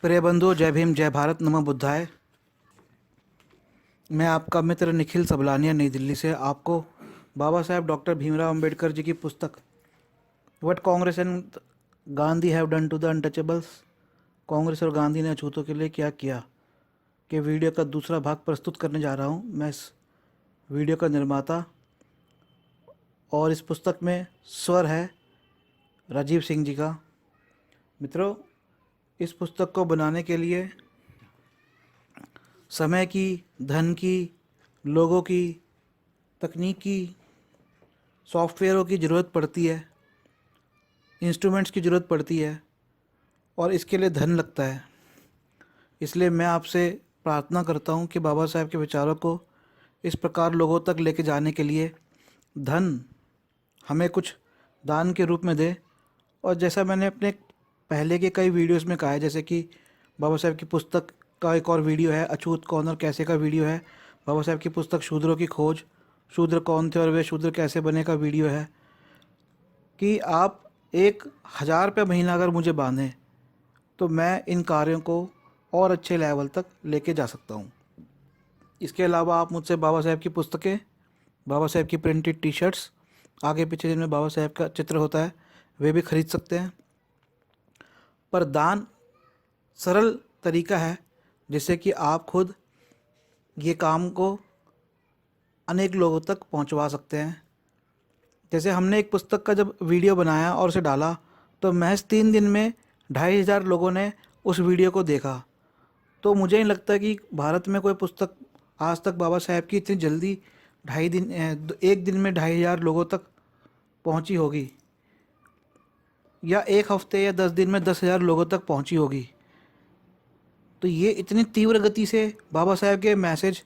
प्रिय बंधु, जय भीम, जय भारत, नमः बुद्धाय। मैं आपका मित्र निखिल सबलानिया, नई दिल्ली से आपको बाबा साहेब डॉक्टर भीमराव अंबेडकर जी की पुस्तक what Congress and Gandhi have done to the untouchables, Congress और गांधी ने अछूतों के लिए क्या किया, के वीडियो का दूसरा भाग प्रस्तुत करने जा रहा हूं। मैं इस वीडियो का निर्माता और इस पुस्तक में स्वर है राजीव सिंह जी का। मित्रों, इस पुस्तक को बनाने के लिए समय की, धन की, लोगों की, तकनीक की, सॉफ्टवेयरों की ज़रूरत पड़ती है, इंस्ट्रूमेंट्स की ज़रूरत पड़ती है और इसके लिए धन लगता है। इसलिए मैं आपसे प्रार्थना करता हूँ कि बाबा साहेब के विचारों को इस प्रकार लोगों तक लेके जाने के लिए धन हमें कुछ दान के रूप में दे। और जैसा मैंने अपने पहले के कई वीडियोस में कहा है, जैसे कि बाबा साहेब की पुस्तक का एक और वीडियो है अछूत कौन और कैसे का वीडियो है, बाबा साहेब की पुस्तक शूद्रों की खोज, शूद्र कौन थे और वे शूद्र कैसे बने का वीडियो है, कि आप 1,000 रुपये महीना अगर मुझे बांधें तो मैं इन कार्यों को और अच्छे लेवल तक लेके जा सकता हूँ। इसके अलावा आप मुझसे बाबा साहेब की पुस्तकें, बाबा साहेब की प्रिंटेड टी शर्ट्स आगे पीछे जिनमें बाबा साहेब का चित्र होता है वे भी खरीद सकते हैं। पर दान सरल तरीका है जिससे कि आप खुद ये काम को अनेक लोगों तक पहुंचवा सकते हैं। जैसे हमने एक पुस्तक का जब वीडियो बनाया और उसे डाला तो महज 3 दिन में 2,500 लोगों ने उस वीडियो को देखा। तो मुझे नहीं लगता कि भारत में कोई पुस्तक आज तक बाबा साहेब की इतनी जल्दी 1 दिन में 2,500 लोगों तक पहुंची होगी, या 1 हफ्ते या 10 दिन में 10,000 लोगों तक पहुंची होगी। तो ये इतनी तीव्र गति से बाबा साहेब के मैसेज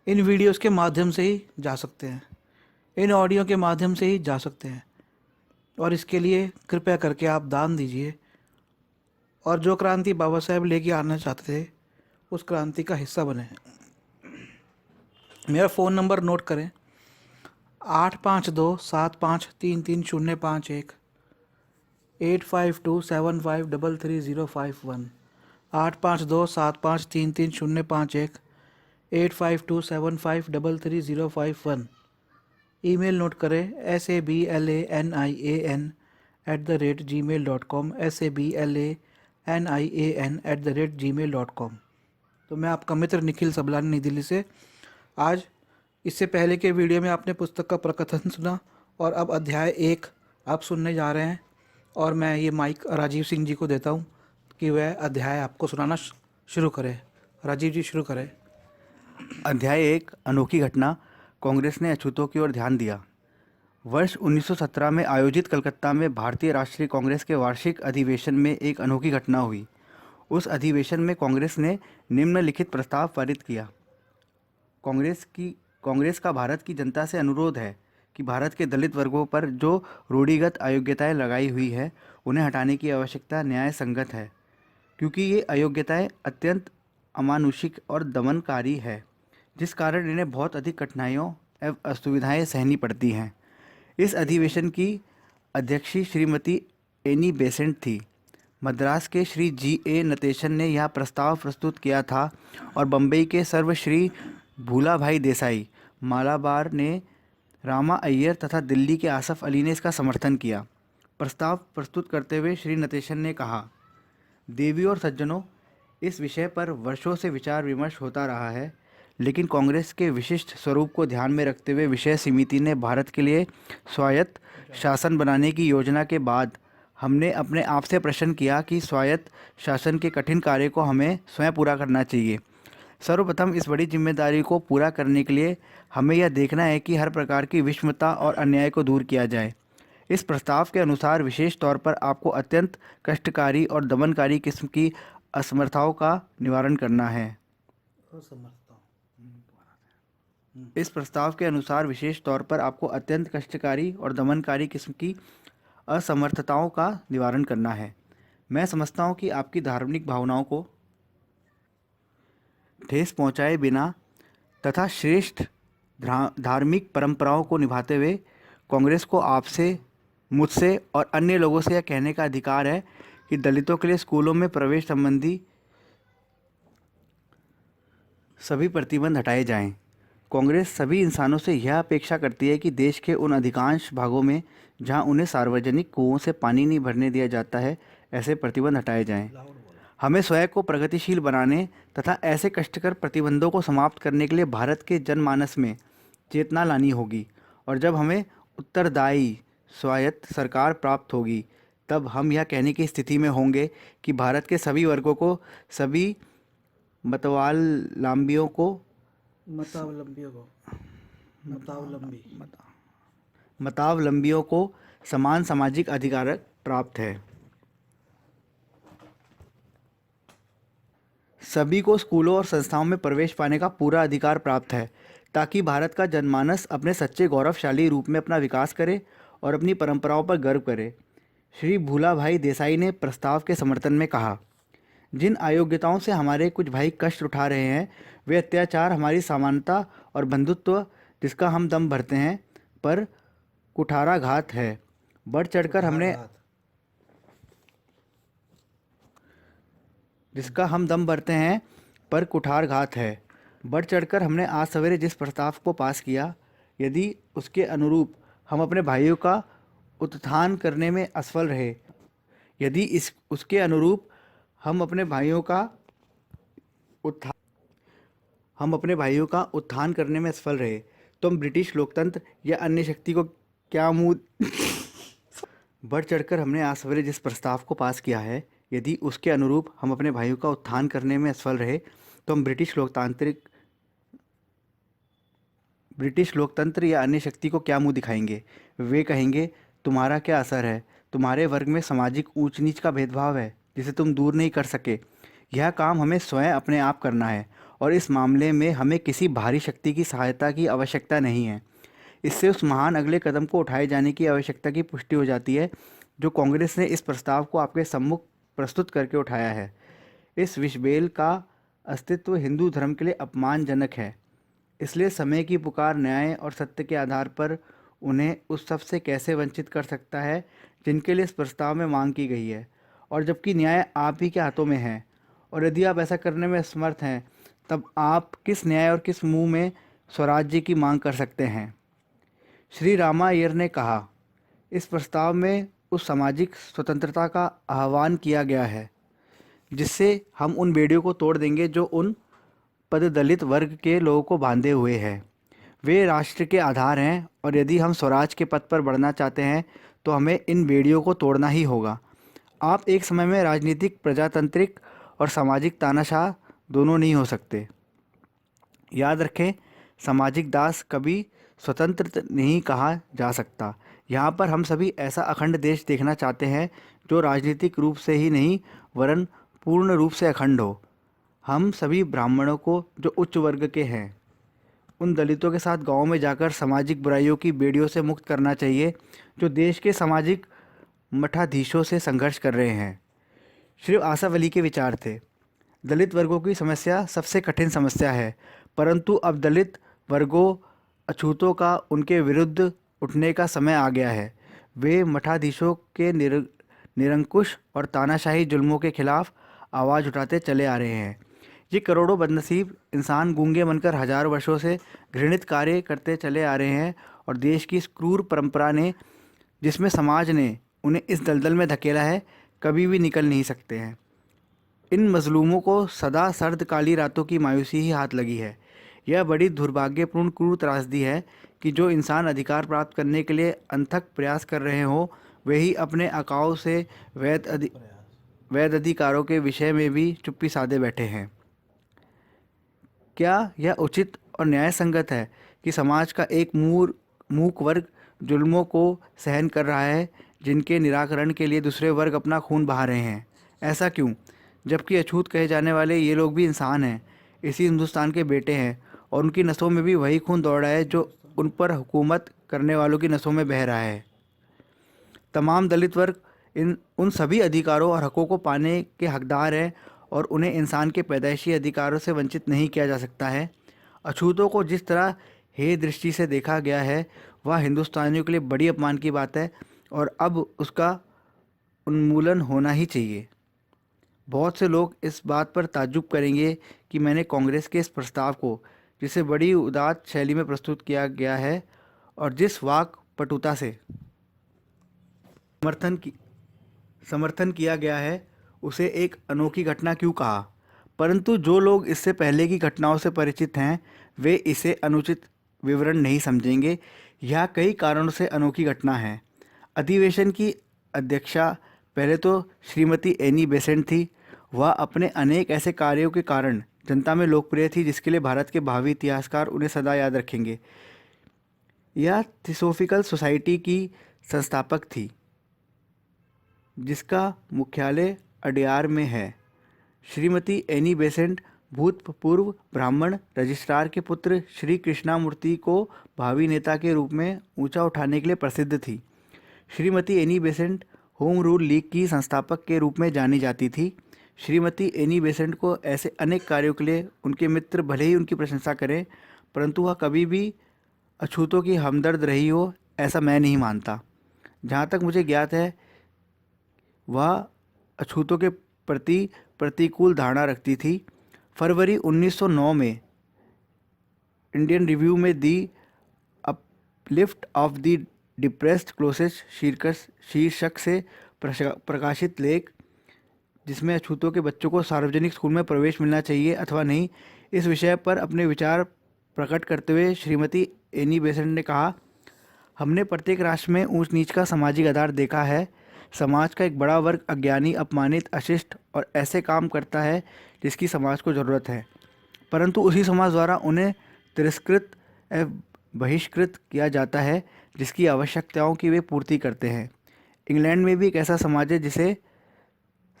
इन वीडियोस के माध्यम से ही जा सकते हैं, इन ऑडियो के माध्यम से ही जा सकते हैं। और इसके लिए कृपया करके आप दान दीजिए और जो क्रांति बाबा साहेब लेके आना चाहते थे उस क्रांति का हिस्सा बने। मेरा फ़ोन नंबर नोट करें, 8527533051, 8527533051, 8527533051, 8527533051। ईमेल नोट करें sablanIan@gmail.com, sablanIan@gmail.com। तो मैं आपका मित्र निखिल सबलानी, नई दिल्ली से। आज इससे पहले के वीडियो में आपने पुस्तक का प्रकथन सुना और अब अध्याय 1 आप सुनने जा रहे हैं और मैं ये माइक राजीव सिंह जी को देता हूँ कि वह अध्याय आपको सुनाना शुरू करें। राजीव जी, शुरू करें। अध्याय 1, अनोखी घटना। कांग्रेस ने अछूतों की ओर ध्यान दिया। वर्ष 1917 में आयोजित कलकत्ता में भारतीय राष्ट्रीय कांग्रेस के वार्षिक अधिवेशन में एक अनोखी घटना हुई। उस अधिवेशन में कांग्रेस ने निम्नलिखित प्रस्ताव पारित किया। कांग्रेस का भारत की जनता से अनुरोध है कि भारत के दलित वर्गों पर जो रूढ़िगत अयोग्यताएं लगाई हुई है उन्हें हटाने की आवश्यकता न्याय संगत है, क्योंकि ये अयोग्यताएं अत्यंत अमानुषिक और दमनकारी है, जिस कारण इन्हें बहुत अधिक कठिनाइयों एवं असुविधाएं सहनी पड़ती हैं। इस अधिवेशन की अध्यक्षी श्रीमती एनी बेसेंट थी। मद्रास के श्री G.A. नटेशन ने यह प्रस्ताव प्रस्तुत किया था और बम्बई के सर्वश्री भूलाभाई देसाई, मालाबार ने रामा अय्यर तथा दिल्ली के आसफ अली ने इसका समर्थन किया। प्रस्ताव प्रस्तुत करते हुए श्री नटेशन ने कहा, देवी और सज्जनों, इस विषय पर वर्षों से विचार विमर्श होता रहा है, लेकिन कांग्रेस के विशिष्ट स्वरूप को ध्यान में रखते हुए विषय समिति ने भारत के लिए स्वायत्त शासन बनाने की योजना के बाद हमने अपने आप से प्रश्न किया कि स्वायत्त शासन के कठिन कार्य को हमें स्वयं पूरा करना चाहिए। सर्वप्रथम इस बड़ी जिम्मेदारी को पूरा करने के लिए हमें यह देखना है कि हर प्रकार की विषमता और अन्याय को दूर किया जाए। इस प्रस्ताव के अनुसार विशेष तौर पर आपको अत्यंत कष्टकारी और दमनकारी किस्म की असमर्थताओं का निवारण करना है। इस प्रस्ताव के अनुसार विशेष तौर पर आपको अत्यंत कष्टकारी और दमनकारी किस्म की असमर्थताओं का निवारण करना है। मैं समझता हूँ कि आपकी धार्मिक भावनाओं को ठेस पहुँचाए बिना तथा श्रेष्ठ धार्मिक परंपराओं को निभाते हुए कांग्रेस को आपसे, मुझसे और अन्य लोगों से यह कहने का अधिकार है कि दलितों के लिए स्कूलों में प्रवेश संबंधी सभी प्रतिबंध हटाए जाएं। कांग्रेस सभी इंसानों से यह अपेक्षा करती है कि देश के उन अधिकांश भागों में जहां उन्हें सार्वजनिक कुओं से पानी नहीं भरने दिया जाता है, ऐसे प्रतिबंध हटाए जाएं। हमें स्वयं को प्रगतिशील बनाने तथा ऐसे कष्टकर प्रतिबंधों को समाप्त करने के लिए भारत के जनमानस में चेतना लानी होगी, और जब हमें उत्तरदायी स्वायत्त सरकार प्राप्त होगी, तब हम यह कहने की स्थिति में होंगे कि भारत के सभी वर्गों को, सभी मतवावलंबियों को मतावलंबियों को समान सामाजिक अधिकार प्राप्त है। सभी को स्कूलों और संस्थाओं में प्रवेश पाने का पूरा अधिकार प्राप्त है, ताकि भारत का जनमानस अपने सच्चे गौरवशाली रूप में अपना विकास करे और अपनी परंपराओं पर गर्व करे। श्री भूलाभाई देसाई ने प्रस्ताव के समर्थन में कहा, जिन अयोग्यताओं से हमारे कुछ भाई कष्ट उठा रहे हैं, वे अत्याचार हमारी समानता और बंधुत्व जिसका हम दम भरते हैं पर कुठाराघात है। बढ़ चढ़कर हमने जिसका हम दम भरते हैं पर कुठारघात है। बढ़ चढ़कर हमने आज सवेरे जिस प्रस्ताव को पास किया, यदि उसके अनुरूप हम अपने भाइयों का उत्थान करने में असफल रहे यदि इस उसके अनुरूप हम अपने भाइयों का उत्थान करने में असफल रहे, तो हम ब्रिटिश लोकतंत्र या अन्य शक्ति को क्या मुंह बढ़ चढ़कर हमने आज सवेरे जिस प्रस्ताव को पास किया है, यदि उसके अनुरूप हम अपने भाइयों का उत्थान करने में असफल रहे, तो हम ब्रिटिश लोकतंत्र या अन्य शक्ति को क्या मुंह दिखाएंगे। वे कहेंगे, तुम्हारा क्या असर है, तुम्हारे वर्ग में सामाजिक ऊंच नीच का भेदभाव है जिसे तुम दूर नहीं कर सके। यह काम हमें स्वयं अपने आप करना है, और इस मामले में हमें किसी बाहरी शक्ति की सहायता की आवश्यकता नहीं है। इससे उस महान अगले कदम को उठाए जाने की आवश्यकता की पुष्टि हो जाती है जो कांग्रेस ने इस प्रस्ताव को आपके सम्मुख प्रस्तुत करके उठाया है। इस विषबेल का अस्तित्व हिंदू धर्म के लिए अपमानजनक है, इसलिए समय की पुकार न्याय और सत्य के आधार पर उन्हें उस सब से कैसे वंचित कर सकता है जिनके लिए इस प्रस्ताव में मांग की गई है, और जबकि न्याय आप ही के हाथों में है, और यदि आप ऐसा करने में असमर्थ हैं, तब आप किस न्याय और किस मुंह में स्वराज्य की मांग कर सकते हैं। श्री रामा अय्यर ने कहा, इस प्रस्ताव में उस सामाजिक स्वतंत्रता का आह्वान किया गया है जिससे हम उन बेड़ियों को तोड़ देंगे जो उन पददलित वर्ग के लोगों को बांधे हुए हैं। वे राष्ट्र के आधार हैं, और यदि हम स्वराज के पथ पर बढ़ना चाहते हैं तो हमें इन बेड़ियों को तोड़ना ही होगा। आप एक समय में राजनीतिक, प्रजातांत्रिक और सामाजिक तानाशाह दोनों नहीं हो सकते। याद रखें, सामाजिक दास कभी स्वतंत्र नहीं कहा जा सकता। यहाँ पर हम सभी ऐसा अखंड देश देखना चाहते हैं जो राजनीतिक रूप से ही नहीं वरन पूर्ण रूप से अखंड हो। हम सभी ब्राह्मणों को जो उच्च वर्ग के हैं, उन दलितों के साथ गाँव में जाकर सामाजिक बुराइयों की बेड़ियों से मुक्त करना चाहिए जो देश के सामाजिक मठाधीशों से संघर्ष कर रहे हैं। श्री आसफ अली के विचार थे, दलित वर्गों की समस्या सबसे कठिन समस्या है, परंतु अब दलित वर्गों अछूतों का उनके विरुद्ध उठने का समय आ गया है। वे मठाधीशों के निरंकुश और तानाशाही जुल्मों के खिलाफ आवाज़ उठाते चले आ रहे हैं। ये करोड़ों बदनसीब इंसान गूंगे बनकर हजारों वर्षों से घृणित कार्य करते चले आ रहे हैं, और देश की इस क्रूर परंपरा ने, जिसमें समाज ने उन्हें इस दलदल में धकेला है, कभी भी निकल नहीं सकते हैं। इन मजलूमों को सदा सर्द काली रातों की मायूसी ही हाथ लगी है। यह बड़ी दुर्भाग्यपूर्ण क्रूर त्रासदी है कि जो इंसान अधिकार प्राप्त करने के लिए अनथक प्रयास कर रहे हों, वे ही अपने अकाओं से वैध अधिकारों के विषय में भी चुप्पी साधे बैठे हैं। क्या यह उचित और न्याय संगत है कि समाज का एक मूक वर्ग जुल्मों को सहन कर रहा है जिनके निराकरण के लिए दूसरे वर्ग अपना खून बहा रहे हैं? ऐसा क्यों, जबकि अछूत कहे जाने वाले ये लोग भी इंसान हैं, इसी हिंदुस्तान के बेटे हैं, और उनकी नसों में भी वही खून दौड़ रहा है जो उन पर हुकूमत करने वालों की नसों में बह रहा है। तमाम दलित वर्ग उन सभी अधिकारों और हकों को पाने के हकदार हैं, और उन्हें इंसान के पैदाइशी अधिकारों से वंचित नहीं किया जा सकता है। अछूतों को जिस तरह हे दृष्टि से देखा गया है, वह हिंदुस्तानियों के लिए बड़ी अपमान की बात है, और अब उसका उन्मूलन होना ही चाहिए। बहुत से लोग इस बात पर ताज्जुब करेंगे कि मैंने कांग्रेस के इस प्रस्ताव को, जिसे बड़ी उदात्त शैली में प्रस्तुत किया गया है और जिस वाक पटुता से समर्थन की समर्थन किया गया है, उसे एक अनोखी घटना क्यों कहा। परंतु जो लोग इससे पहले की घटनाओं से परिचित हैं, वे इसे अनुचित विवरण नहीं समझेंगे। यह कई कारणों से अनोखी घटना है। अधिवेशन की अध्यक्षा पहले तो श्रीमती एनी बेसेंट थी। वह अपने अनेक ऐसे कार्यों के कारण जनता में लोकप्रिय थी, जिसके लिए भारत के भावी इतिहासकार उन्हें सदा याद रखेंगे। यह थियोसॉफिकल सोसाइटी की संस्थापक थी, जिसका मुख्यालय अडयार में है। श्रीमती एनी बेसेंट भूतपूर्व ब्राह्मण रजिस्ट्रार के पुत्र श्री कृष्णामूर्ति को भावी नेता के रूप में ऊंचा उठाने के लिए प्रसिद्ध थी। Shrimati Annie Besant home rule league की संस्थापक के रूप में जानी जाती थी। श्रीमती एनी बेसेंट को ऐसे अनेक कार्यों के लिए उनके मित्र भले ही उनकी प्रशंसा करें, परंतु वह कभी भी अछूतों की हमदर्द रही हो, ऐसा मैं नहीं मानता। जहाँ तक मुझे ज्ञात है, वह अछूतों के प्रति प्रतिकूल धारणा रखती थी। फरवरी 1909 में इंडियन रिव्यू में the uplift of the depressed classes शीर्षक से प्रकाशित लेख, जिसमें अछूतों के बच्चों को सार्वजनिक स्कूल में प्रवेश मिलना चाहिए अथवा नहीं, इस विषय पर अपने विचार प्रकट करते हुए श्रीमती एनी बेसेंट ने कहा, हमने प्रत्येक राष्ट्र में ऊंच नीच का सामाजिक आधार देखा है। समाज का एक बड़ा वर्ग अज्ञानी, अपमानित, अशिष्ट और ऐसे काम करता है जिसकी समाज को ज़रूरत है, परंतु उसी समाज द्वारा उन्हें तिरस्कृत एवं बहिष्कृत किया जाता है जिसकी आवश्यकताओं की वे पूर्ति करते हैं। इंग्लैंड में भी एक ऐसा समाज है जिसे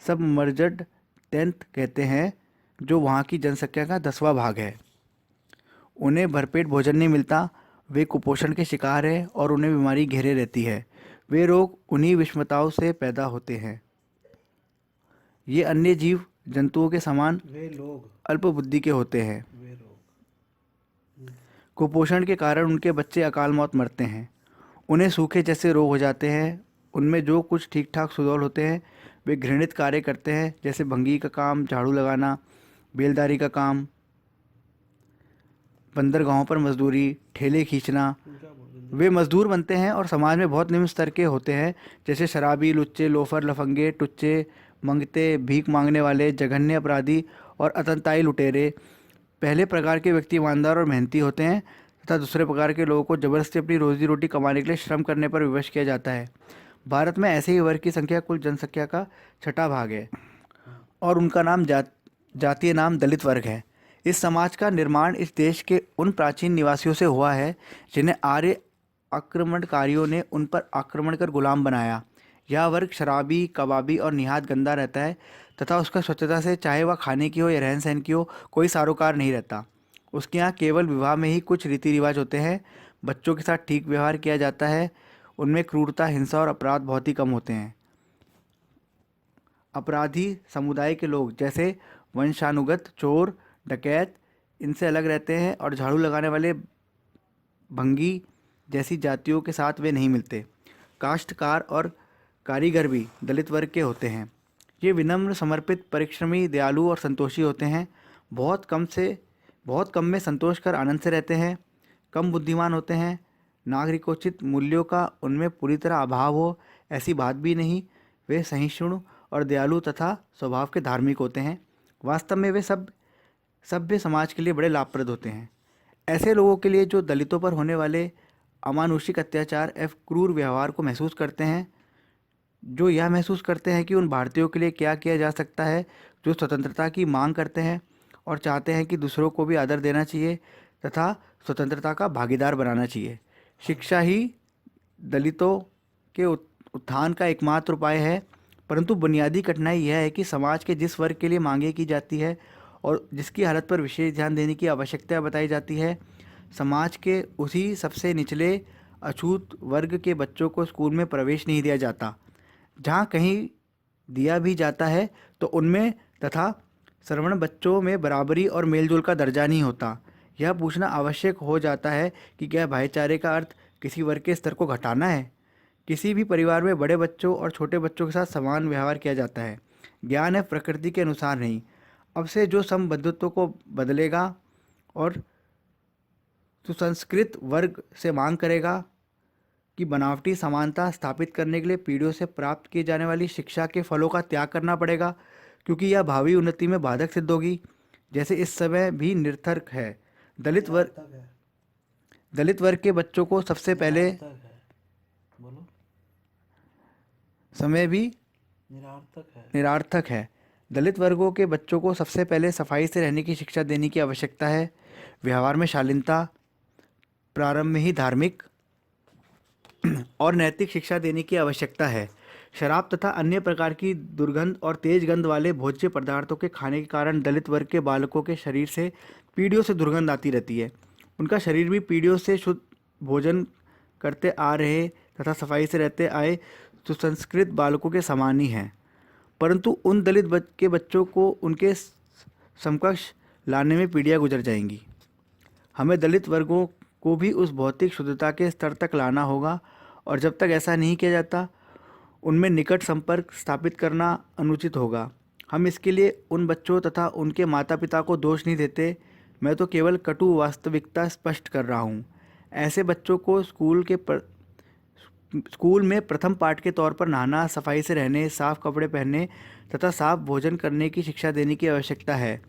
सबमर्जड टेंथ कहते हैं, जो वहाँ की जनसंख्या का 10वां भाग है। उन्हें भरपेट भोजन नहीं मिलता, वे कुपोषण के शिकार हैं और उन्हें बीमारी घेरे रहती है। वे रोग उन्हीं विषमताओं से पैदा होते हैं। ये अन्य जीव जंतुओं के समान वे लोग अल्प बुद्धि के होते हैं। वे लोग कुपोषण के कारण उनके बच्चे अकाल मौत मरते हैं। उन्हें सूखे जैसे रोग हो जाते हैं। उनमें जो कुछ ठीक ठाक सुडौल होते हैं, वे घृणित कार्य करते हैं, जैसे भंगी का काम, झाड़ू लगाना, बेलदारी का काम, बंदरगाहों पर मजदूरी, ठेले खींचना। वे मजदूर बनते हैं और समाज में बहुत निम्न स्तर के होते हैं, जैसे शराबी, लुच्चे, लोफर, लफंगे, टुच्चे, मंगते, भीख मांगने वाले, जघन्य अपराधी और अतंताई लुटेरे। पहले प्रकार के व्यक्ति ईमानदार और मेहनती होते हैं तथा दूसरे प्रकार के लोगों को जबरदस्ती अपनी रोजी रोटी कमाने के लिए श्रम करने पर विवश किया जाता है। भारत में ऐसे ही वर्ग की संख्या कुल जनसंख्या का 6वां भाग है और उनका नाम जातीय नाम दलित वर्ग है। इस समाज का निर्माण इस देश के उन प्राचीन निवासियों से हुआ है जिन्हें आर्य आक्रमणकारियों ने उन पर आक्रमण कर गुलाम बनाया। यह वर्ग शराबी, कबाबी और निहायत गंदा रहता है तथा उसका स्वच्छता से, चाहे वह खाने की हो या रहन सहन की हो, कोई सारोकार नहीं रहता। उसके यहाँ केवल विवाह में ही कुछ रीति रिवाज होते हैं। बच्चों के साथ ठीक व्यवहार किया जाता है। उनमें क्रूरता, हिंसा और अपराध बहुत ही कम होते हैं। अपराधी समुदाय के लोग जैसे वंशानुगत चोर, डकैत इनसे अलग रहते हैं और झाड़ू लगाने वाले, भंगी जैसी जातियों के साथ वे नहीं मिलते। काश्तकार और कारीगर भी दलित वर्ग के होते हैं। ये विनम्र, समर्पित, परिश्रमी, दयालु और संतोषी होते हैं। बहुत कम में संतोष कर आनंद से रहते हैं। कम बुद्धिमान होते हैं। नागरिकोचित मूल्यों का उनमें पूरी तरह अभाव हो, ऐसी बात भी नहीं। वे सहिष्णु और दयालु तथा स्वभाव के धार्मिक होते हैं। वास्तव में वे सभ्य समाज के लिए बड़े लाभप्रद होते हैं। ऐसे लोगों के लिए जो दलितों पर होने वाले अमानुषिक अत्याचार एवं क्रूर व्यवहार को महसूस करते हैं, जो यह महसूस करते हैं कि उन भारतीयों के लिए क्या किया जा सकता है जो स्वतंत्रता की मांग करते हैं और चाहते हैं कि दूसरों को भी आदर देना चाहिए तथा स्वतंत्रता का भागीदार बनाना चाहिए। शिक्षा ही दलितों के उत्थान का एकमात्र उपाय है, परंतु बुनियादी कठिनाई यह है कि समाज के जिस वर्ग के लिए मांगे की जाती है और जिसकी हालत पर विशेष ध्यान देने की आवश्यकता बताई जाती है, समाज के उसी सबसे निचले अछूत वर्ग के बच्चों को स्कूल में प्रवेश नहीं दिया जाता। जहाँ कहीं दिया भी जाता है तो उनमें तथा श्रवण बच्चों में बराबरी और मेलजोल का दर्जा नहीं होता। यह पूछना आवश्यक हो जाता है कि क्या भाईचारे का अर्थ किसी वर्ग के स्तर को घटाना है? किसी भी परिवार में बड़े बच्चों और छोटे बच्चों के साथ समान व्यवहार किया जाता है। ज्ञान है प्रकृति के अनुसार नहीं। अब से जो समबंधुत्व को बदलेगा और सुसंस्कृत वर्ग से मांग करेगा कि बनावटी समानता स्थापित करने के लिए पीढ़ियों से प्राप्त की जाने वाली शिक्षा के फलों का त्याग करना पड़ेगा, क्योंकि यह भावी उन्नति में बाधक सिद्ध होगी, जैसे इस समय भी निरर्थक है। निरर्थक है। दलित वर्ग के बच्चों को सबसे पहले निरर्थक है। बोलो। समय भी निरर्थक है। निरार्थक है। दलित वर्गों के बच्चों को सबसे पहले सफाई से रहने की शिक्षा देने की आवश्यकता है। व्यवहार में शालीनता, प्रारंभ में ही धार्मिक और नैतिक शिक्षा देने की आवश्यकता है। शराब तथा अन्य प्रकार की दुर्गंध और तेज गंध वाले भोज्य पदार्थों के खाने के कारण दलित वर्ग के बालकों के शरीर से पीढ़ियों से दुर्गंध आती रहती है। उनका शरीर भी पीढ़ियों से शुद्ध भोजन करते आ रहे तथा सफाई से रहते आए सुसंस्कृत बालकों के समान ही हैं, परंतु उन दलित के बच्चों को उनके समकक्ष लाने में पीढ़ियाँ गुजर जाएंगी। हमें दलित वर्गों को भी उस भौतिक शुद्धता के स्तर तक लाना होगा, और जब तक ऐसा नहीं किया जाता उनमें निकट संपर्क स्थापित करना अनुचित होगा। हम इसके लिए उन बच्चों तथा उनके माता पिता को दोष नहीं देते, मैं तो केवल कटु वास्तविकता स्पष्ट कर रहा हूँ। ऐसे बच्चों को स्कूल में प्रथम पाठ के तौर पर नहाना, सफाई से रहने, साफ कपड़े पहनने तथा साफ भोजन करने की शिक्षा देने की आवश्यकता है।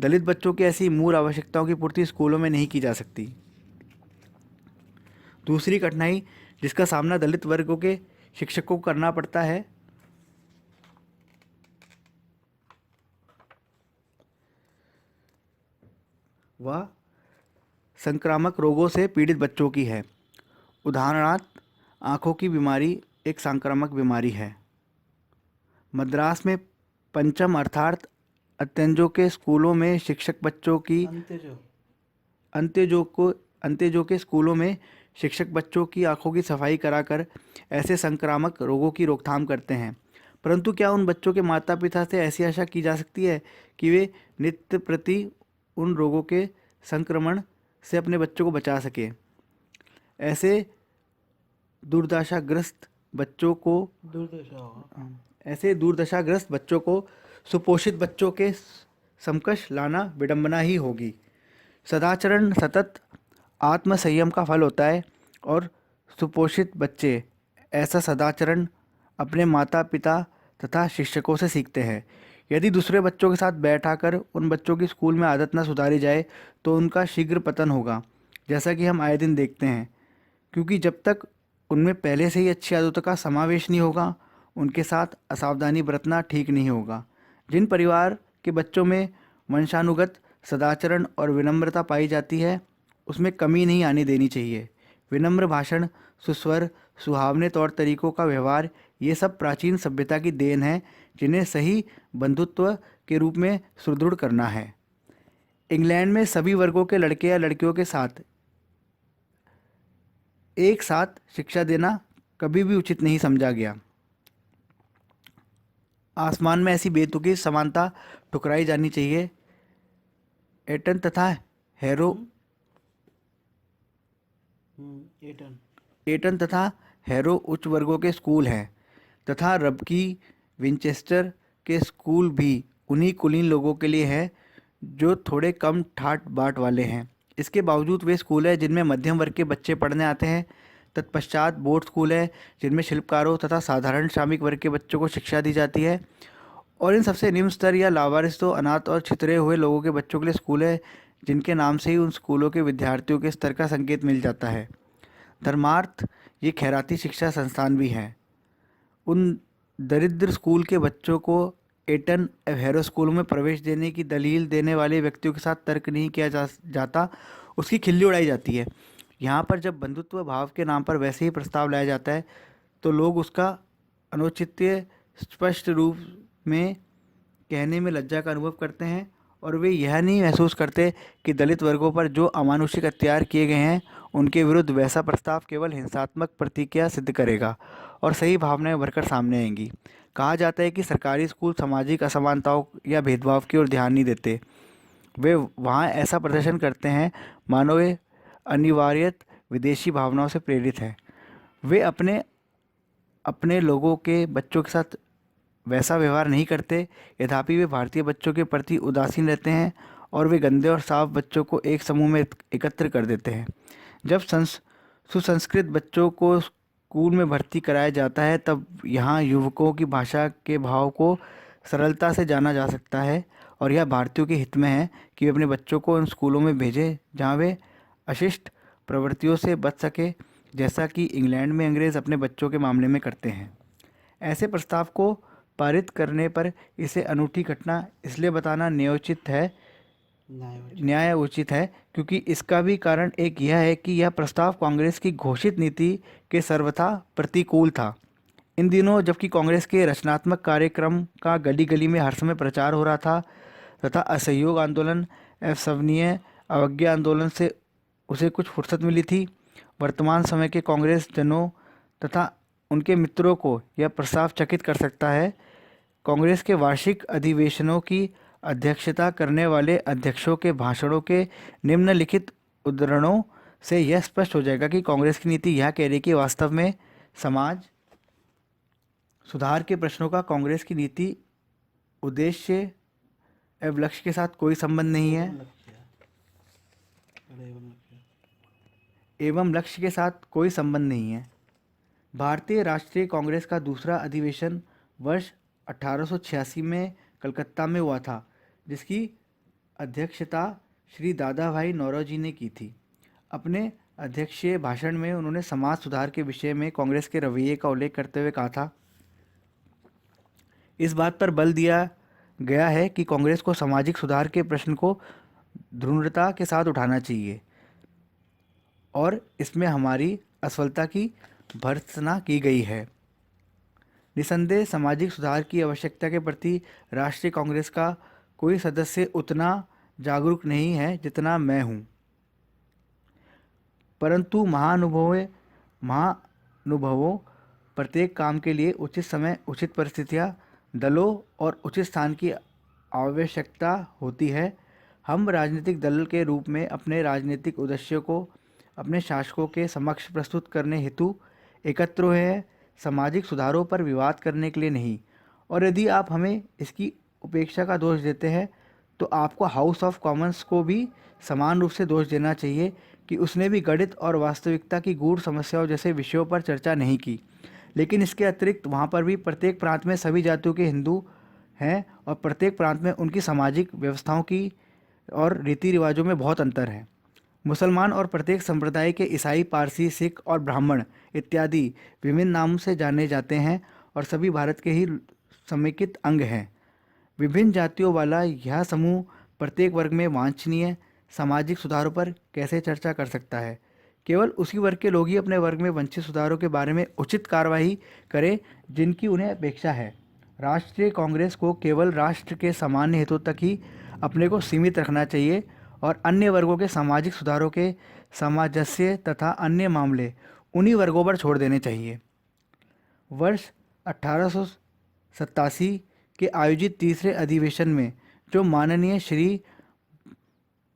दलित बच्चों की ऐसी मूल आवश्यकताओं की पूर्ति स्कूलों में नहीं की जा सकती। दूसरी कठिनाई जिसका सामना दलित वर्गों के शिक्षकों को करना पड़ता है वह संक्रामक रोगों से पीड़ित बच्चों की है। उदाहरणार्थ, आँखों की बीमारी एक संक्रामक बीमारी है। मद्रास में पंचम अर्थात अंत्यजों के स्कूलों में शिक्षक बच्चों की अंत्यजों के स्कूलों में शिक्षक बच्चों की आँखों की सफाई कराकर ऐसे संक्रामक रोगों की रोकथाम करते हैं, परंतु क्या उन बच्चों के माता पिता से ऐसी आशा की जा सकती है कि वे नित्य प्रति उन रोगों के संक्रमण से अपने बच्चों को बचा सके? ऐसे दुर्दशाग्रस्त बच्चों को सुपोषित बच्चों के समकक्ष लाना विडंबना ही होगी। सदाचरण सतत आत्म संयम का फल होता है, और सुपोषित बच्चे ऐसा सदाचरण अपने माता पिता तथा शिक्षकों से सीखते हैं। यदि दूसरे बच्चों के साथ बैठाकर उन बच्चों की स्कूल में आदत न सुधारी जाए तो उनका शीघ्र पतन होगा, जैसा कि हम आए दिन देखते हैं, क्योंकि जब तक उनमें पहले से ही अच्छी आदतों का समावेश नहीं होगा, उनके साथ असावधानी बरतना ठीक नहीं होगा। जिन परिवार के बच्चों में वंशानुगत सदाचरण और विनम्रता पाई जाती है, उसमें कमी नहीं आने देनी चाहिए। विनम्र भाषण, सुस्वर, सुहावने तौर तरीकों का व्यवहार, ये सब प्राचीन सभ्यता की देन है, जिन्हें सही बंधुत्व के रूप में सुदृढ़ करना है। इंग्लैंड में सभी वर्गों के लड़के या लड़कियों के साथ एक साथ शिक्षा देना कभी भी उचित नहीं समझा गया। आसमान में ऐसी बेतुकी समानता ठुकराई जानी चाहिए। एटन तथा हैरो उच्च वर्गों के स्कूल हैं, तथा रबकी विंचेस्टर के स्कूल भी उन्हीं कुलीन लोगों के लिए हैं जो थोड़े कम ठाट बाट वाले हैं। इसके बावजूद वे स्कूल हैं जिनमें मध्यम वर्ग के बच्चे पढ़ने आते हैं। तत्पश्चात बोर्ड स्कूल है जिनमें शिल्पकारों तथा साधारण श्रमिक वर्ग के बच्चों को शिक्षा दी जाती है। और इन सबसे निम्न स्तर या लावारिसों, अनाथ और छितरे हुए लोगों के बच्चों के लिए स्कूल है, जिनके नाम से ही उन स्कूलों के विद्यार्थियों के स्तर का संकेत मिल जाता है। धर्मार्थ ये खैराती शिक्षा संस्थान भी हैं। उन दरिद्र स्कूल के बच्चों को एटन हैरो स्कूलों में प्रवेश देने की दलील देने वाले व्यक्तियों के साथ तर्क नहीं किया जाता, उसकी खिल्ली उड़ाई जाती है। यहाँ पर जब बंधुत्व भाव के नाम पर वैसे ही प्रस्ताव लाया जाता है तो लोग उसका अनौचित्य स्पष्ट रूप में कहने में लज्जा का अनुभव करते हैं, और वे यह नहीं महसूस करते कि दलित वर्गों पर जो अमानुषिक अत्याचार किए गए हैं उनके विरुद्ध वैसा प्रस्ताव केवल हिंसात्मक प्रतिक्रिया सिद्ध करेगा और सही भावनाएं भरकर सामने आएंगी। कहा जाता है कि सरकारी स्कूल सामाजिक असमानताओं या भेदभाव की ओर ध्यान नहीं देते। वे वहाँ ऐसा प्रदर्शन करते हैं मानो वे अनिवार्यत विदेशी भावनाओं से प्रेरित हैं। वे अपने लोगों के बच्चों के साथ वैसा व्यवहार नहीं करते। यद्यपि वे भारतीय बच्चों के प्रति उदासीन रहते हैं और वे गंदे और साफ बच्चों को एक समूह में एकत्र कर देते हैं। जब सुसंस्कृत बच्चों को स्कूल में भर्ती कराया जाता है तब यहाँ युवकों की भाषा के भाव को सरलता से जाना जा सकता है, और यह भारतीयों के हित में है कि वे अपने बच्चों को उन स्कूलों में भेजें जहाँ वे अशिष्ट प्रवृत्तियों से बच सके, जैसा कि इंग्लैंड में अंग्रेज़ अपने बच्चों के मामले में करते हैं। ऐसे प्रस्ताव को पारित करने पर इसे अनूठी घटना इसलिए बताना न्याय उचित है क्योंकि इसका भी कारण एक यह है कि यह प्रस्ताव कांग्रेस की घोषित नीति के सर्वथा प्रतिकूल था। इन दिनों जबकि कांग्रेस के रचनात्मक कार्यक्रम का गली गली में हर समय प्रचार हो रहा था तथा असहयोग आंदोलन एवं सवनीय अवज्ञा आंदोलन से उसे कुछ फुर्सत मिली थी, वर्तमान समय के कांग्रेस जनों तथा उनके मित्रों को यह प्रस्ताव चकित कर सकता है। कांग्रेस के वार्षिक अधिवेशनों की अध्यक्षता करने वाले अध्यक्षों के भाषणों के निम्नलिखित उद्धरणों से यह स्पष्ट हो जाएगा कि कांग्रेस की नीति यह कह रही है कि वास्तव में समाज सुधार के प्रश्नों का कांग्रेस की नीति उद्देश्य एवं लक्ष्य के साथ कोई संबंध नहीं है एवं लक्ष्य के साथ कोई संबंध नहीं है। भारतीय राष्ट्रीय कांग्रेस का दूसरा अधिवेशन वर्ष 1886 में कलकत्ता में हुआ था, जिसकी अध्यक्षता श्री दादा भाई नौरोजी ने की थी। अपने अध्यक्षीय भाषण में उन्होंने समाज सुधार के विषय में कांग्रेस के रवैये का उल्लेख करते हुए कहा था, इस बात पर बल दिया गया है कि कांग्रेस को सामाजिक सुधार के प्रश्न को दृढ़ता के साथ उठाना चाहिए और इसमें हमारी असफलता की भर्त्सना की गई है। निसंदेह सामाजिक सुधार की आवश्यकता के प्रति राष्ट्रीय कांग्रेस का कोई सदस्य उतना जागरूक नहीं है जितना मैं हूँ, परंतु महानुभवों प्रत्येक काम के लिए उचित समय, उचित परिस्थितियाँ, दलों और उचित स्थान की आवश्यकता होती है। हम राजनीतिक दल के रूप में अपने राजनीतिक उद्देश्यों को अपने शासकों के समक्ष प्रस्तुत करने हेतु एकत्र हुए हैं, सामाजिक सुधारों पर विवाद करने के लिए नहीं। और यदि आप हमें इसकी उपेक्षा का दोष देते हैं तो आपको हाउस ऑफ कॉमन्स को भी समान रूप से दोष देना चाहिए कि उसने भी गणित और वास्तविकता की गूढ़ समस्याओं जैसे विषयों पर चर्चा नहीं की। लेकिन इसके अतिरिक्त वहाँ पर भी प्रत्येक प्रांत में सभी जातियों के हिंदू हैं और प्रत्येक प्रांत में उनकी सामाजिक व्यवस्थाओं की और रीति रिवाजों में बहुत अंतर है। मुसलमान और प्रत्येक संप्रदाय के ईसाई, पारसी, सिख और ब्राह्मण इत्यादि विभिन्न नामों से जाने जाते हैं और सभी भारत के ही समेकित अंग हैं। विभिन्न जातियों वाला यह समूह प्रत्येक वर्ग में वांछनीय सामाजिक सुधारों पर कैसे चर्चा कर सकता है? केवल उसी वर्ग के लोग ही अपने वर्ग में वंचित सुधारों के बारे में उचित कार्रवाई करें जिनकी उन्हें अपेक्षा है। राष्ट्रीय कांग्रेस को केवल राष्ट्र के सामान्य हितों तक ही अपने को सीमित रखना चाहिए और अन्य वर्गों के सामाजिक सुधारों के सामंजस्य तथा अन्य मामले उन्हीं वर्गों पर छोड़ देने चाहिए। वर्ष 1887 के आयोजित तीसरे अधिवेशन में जो माननीय श्री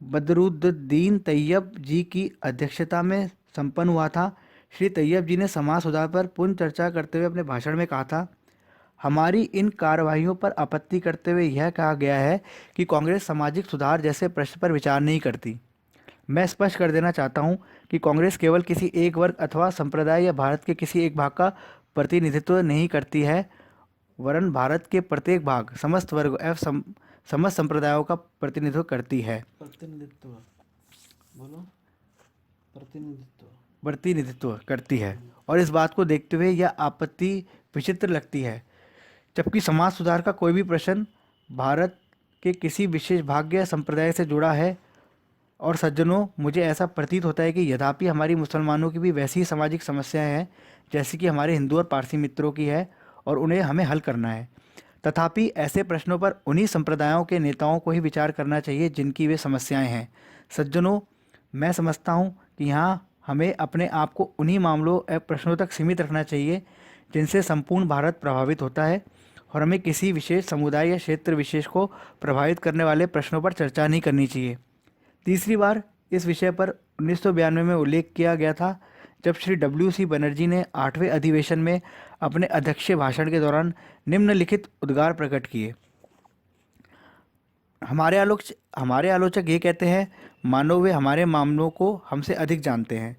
बदरुद्दीन तैयब जी की अध्यक्षता में संपन्न हुआ था, श्री तैयब जी ने समाज सुधार पर पुनः चर्चा करते हुए अपने भाषण में कहा था, हमारी इन कार्रवाइयों पर आपत्ति करते हुए यह कहा गया है कि कांग्रेस सामाजिक सुधार जैसे प्रश्न पर विचार नहीं करती। मैं स्पष्ट कर देना चाहता हूं कि कांग्रेस केवल किसी एक वर्ग अथवा संप्रदाय या भारत के किसी एक भाग का प्रतिनिधित्व नहीं करती है, वरन भारत के प्रत्येक भाग, समस्त वर्ग एवं समस्त संप्रदायों का प्रतिनिधित्व करती है। प्रतिनिधित्व करती है। और इस बात को देखते हुए यह आपत्ति विचित्र लगती है, जबकि समाज सुधार का कोई भी प्रश्न भारत के किसी विशेष भाग या संप्रदाय से जुड़ा है। और सज्जनों, मुझे ऐसा प्रतीत होता है कि यद्यपि हमारी मुसलमानों की भी वैसी ही सामाजिक समस्याएं हैं जैसी कि हमारे हिंदू और पारसी मित्रों की है और उन्हें हमें हल करना है, तथापि ऐसे प्रश्नों पर उन्हीं संप्रदायों के नेताओं को ही विचार करना चाहिए जिनकी वे समस्याएं हैं। सज्जनों, मैं समझता हूं कि यहाँ हमें अपने आप को उन्हीं मामलों एवं प्रश्नों तक सीमित रखना चाहिए जिनसे संपूर्ण भारत प्रभावित होता है और हमें किसी विशेष समुदाय या क्षेत्र विशेष को प्रभावित करने वाले प्रश्नों पर चर्चा नहीं करनी चाहिए। तीसरी बार इस विषय पर 1992 में उल्लेख किया गया था जब श्री डब्ल्यू.सी. बनर्जी ने 8वें अधिवेशन में अपने अध्यक्षीय भाषण के दौरान निम्नलिखित उद्गार प्रकट किए। हमारे आलोचक ये कहते हैं, मानो वे हमारे मामलों को हमसे अधिक जानते हैं,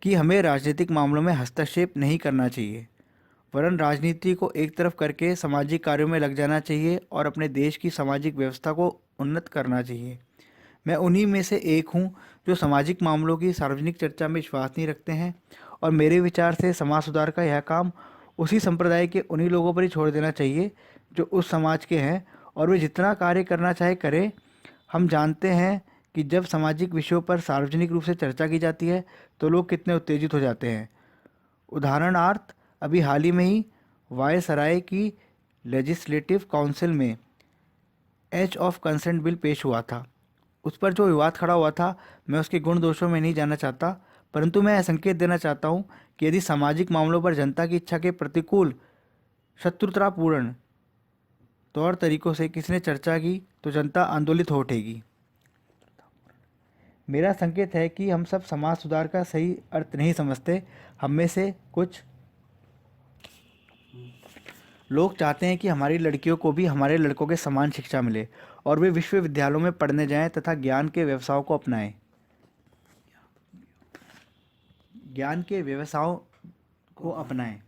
कि हमें राजनीतिक मामलों में हस्तक्षेप नहीं करना चाहिए, वरन राजनीति को एक तरफ करके सामाजिक कार्यों में लग जाना चाहिए और अपने देश की सामाजिक व्यवस्था को उन्नत करना चाहिए। मैं उन्हीं में से एक हूँ जो सामाजिक मामलों की सार्वजनिक चर्चा में विश्वास नहीं रखते हैं, और मेरे विचार से समाज सुधार का यह काम उसी संप्रदाय के उन्हीं लोगों पर ही छोड़ देना चाहिए जो उस समाज के हैं, और वे जितना कार्य करना चाहे करें। हम जानते हैं कि जब सामाजिक विषयों पर सार्वजनिक रूप से चर्चा की जाती है तो लोग कितने उत्तेजित हो जाते हैं। उदाहरणार्थ, अभी हाल ही में ही वायसराय की लेजिस्लेटिव काउंसिल में एज ऑफ कंसेंट बिल पेश हुआ था। उस पर जो विवाद खड़ा हुआ था, मैं उसके गुण दोषों में नहीं जाना चाहता, परंतु मैं यह संकेत देना चाहता हूँ कि यदि सामाजिक मामलों पर जनता की इच्छा के प्रतिकूल शत्रुतापूर्ण तौर तरीकों से किसी ने चर्चा की तो जनता आंदोलित हो उठेगी। मेरा संकेत है कि हम सब समाज सुधार का सही अर्थ नहीं समझते। हम में से कुछ लोग चाहते हैं कि हमारी लड़कियों को भी हमारे लड़कों के समान शिक्षा मिले और वे विश्वविद्यालयों में पढ़ने जाएं तथा ज्ञान के व्यवसायों को अपनाएं।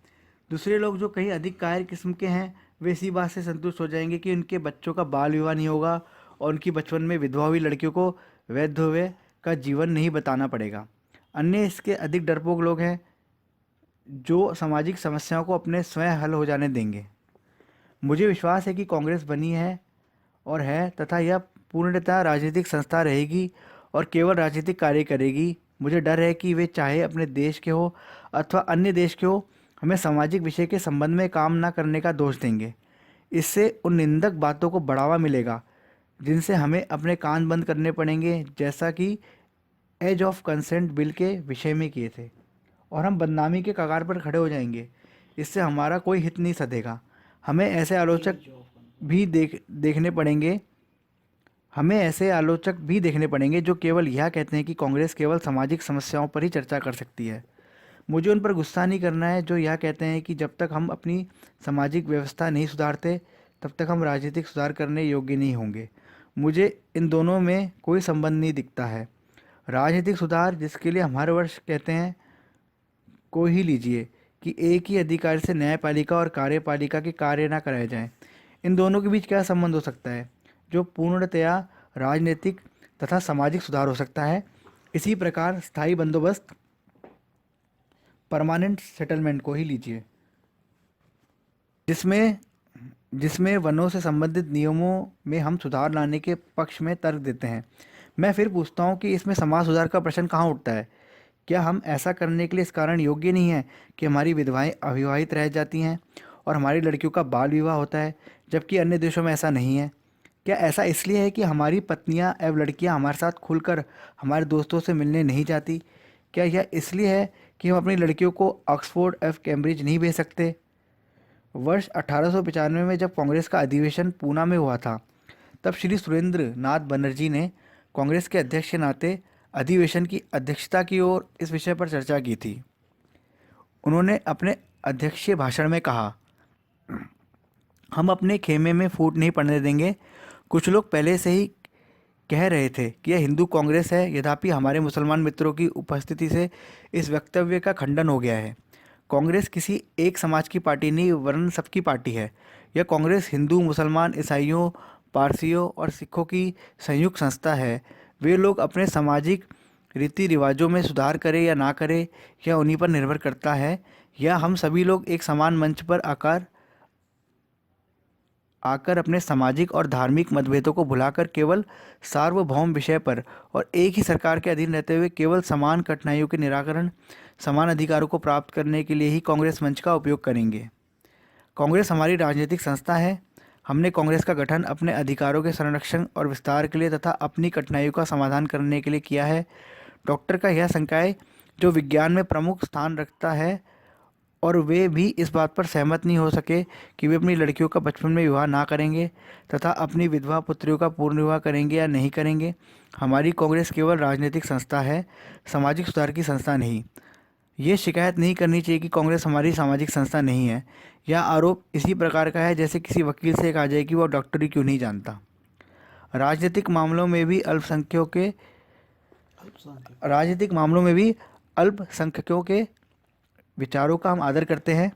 दूसरे लोग जो कहीं अधिक कायर किस्म के हैं, वे इसी बात से संतुष्ट हो जाएंगे कि उनके बच्चों का बाल विवाह नहीं होगा और उनकी बचपन में विधवा हुई लड़कियों को वैधव्य का जीवन नहीं बताना पड़ेगा। अन्य इसके अधिक डरपोक लोग हैं जो सामाजिक समस्याओं को अपने स्वयं हल हो जाने देंगे। मुझे विश्वास है कि कांग्रेस बनी है और है तथा यह पूर्णतः राजनीतिक संस्था रहेगी और केवल राजनीतिक कार्य करेगी। मुझे डर है कि वे चाहे अपने देश के हो अथवा अन्य देश के हो, हमें सामाजिक विषय के संबंध में काम न करने का दोष देंगे। इससे उन निंदक बातों को बढ़ावा मिलेगा जिनसे हमें अपने कान बंद करने पड़ेंगे, जैसा कि एज ऑफ कंसेंट बिल के विषय में किए थे, और हम बदनामी के कगार पर खड़े हो जाएंगे। इससे हमारा कोई हित नहीं सधेगा। हमें ऐसे आलोचक भी देखने पड़ेंगे जो केवल यह कहते हैं कि कांग्रेस केवल सामाजिक समस्याओं पर ही चर्चा कर सकती है। मुझे उन पर गुस्सा नहीं करना है जो यह कहते हैं कि जब तक हम अपनी सामाजिक व्यवस्था नहीं सुधारते तब तक हम राजनीतिक सुधार करने योग्य नहीं होंगे। मुझे इन दोनों में कोई संबंध नहीं दिखता है। राजनीतिक सुधार, जिसके लिए हमारे वर्ष कहते हैं, को ही लीजिए कि एक ही अधिकारी से न्यायपालिका और कार्यपालिका के कार्य न कराए जाएं। इन दोनों के बीच क्या संबंध हो सकता है जो पूर्णतया राजनीतिक तथा सामाजिक सुधार हो सकता है। इसी प्रकार स्थायी बंदोबस्त, परमानेंट सेटलमेंट को ही लीजिए, जिसमें वनों से संबंधित नियमों में हम सुधार लाने के पक्ष में तर्क देते हैं। मैं फिर पूछता हूँ कि इसमें समाज सुधार का प्रश्न कहाँ उठता है? क्या हम ऐसा करने के लिए इस कारण योग्य नहीं हैं कि हमारी विधवाएं अविवाहित रह जाती हैं और हमारी लड़कियों का बाल विवाह होता है, जबकि अन्य देशों में ऐसा नहीं है? क्या ऐसा इसलिए है कि हमारी पत्नियां एवं लड़कियां हमारे साथ खुलकर हमारे दोस्तों से मिलने नहीं जाती? क्या यह इसलिए है कि हम अपनी लड़कियों को ऑक्सफोर्ड एवं कैम्ब्रिज नहीं भेज सकते? वर्ष 1895 में जब कांग्रेस का अधिवेशन पूना में हुआ था, तब श्री सुरेंद्र नाथ बनर्जी ने कांग्रेस के अध्यक्ष के नाते अधिवेशन की अध्यक्षता की और इस विषय पर चर्चा की थी। उन्होंने अपने अध्यक्षीय भाषण में कहा, हम अपने खेमे में फूट नहीं पड़ने देंगे। कुछ लोग पहले से ही कह रहे थे कि यह हिंदू कांग्रेस है, यद्यपि हमारे मुसलमान मित्रों की उपस्थिति से इस वक्तव्य का खंडन हो गया है। कांग्रेस किसी एक समाज की पार्टी नहीं वरन सबकी पार्टी है। यह कांग्रेस हिंदू, मुसलमान, ईसाइयों, पारसियों और सिखों की संयुक्त संस्था है। वे लोग अपने सामाजिक रीति रिवाजों में सुधार करें या ना करें, यह उन्हीं पर निर्भर करता है। या हम सभी लोग एक समान मंच पर आकर अपने सामाजिक और धार्मिक मतभेदों को भुलाकर केवल सार्वभौम विषय पर और एक ही सरकार के अधीन रहते हुए केवल समान कठिनाइयों के निराकरण, समान अधिकारों को प्राप्त करने के लिए ही कांग्रेस मंच का उपयोग करेंगे। कांग्रेस हमारी राजनीतिक संस्था है। हमने कांग्रेस का गठन अपने अधिकारों के संरक्षण और विस्तार के लिए तथा अपनी कठिनाइयों का समाधान करने के लिए किया है। डॉक्टर का यह संकाय जो विज्ञान में प्रमुख स्थान रखता है, और वे भी इस बात पर सहमत नहीं हो सके कि वे अपनी लड़कियों का बचपन में विवाह ना करेंगे तथा अपनी विधवा पुत्रियों का पूर्ण विवाह करेंगे या नहीं करेंगे। हमारी कांग्रेस केवल राजनीतिक संस्था है, सामाजिक सुधार की संस्था नहीं। ये शिकायत नहीं करनी चाहिए कि कांग्रेस हमारी सामाजिक संस्था नहीं है। यह आरोप इसी प्रकार का है जैसे किसी वकील से कहा जाए कि वह डॉक्टरी क्यों नहीं जानता। राजनीतिक मामलों में भी अल्पसंख्यकों के अल्पसंख्यक राजनीतिक मामलों में भी अल्पसंख्यकों के विचारों का हम आदर करते हैं।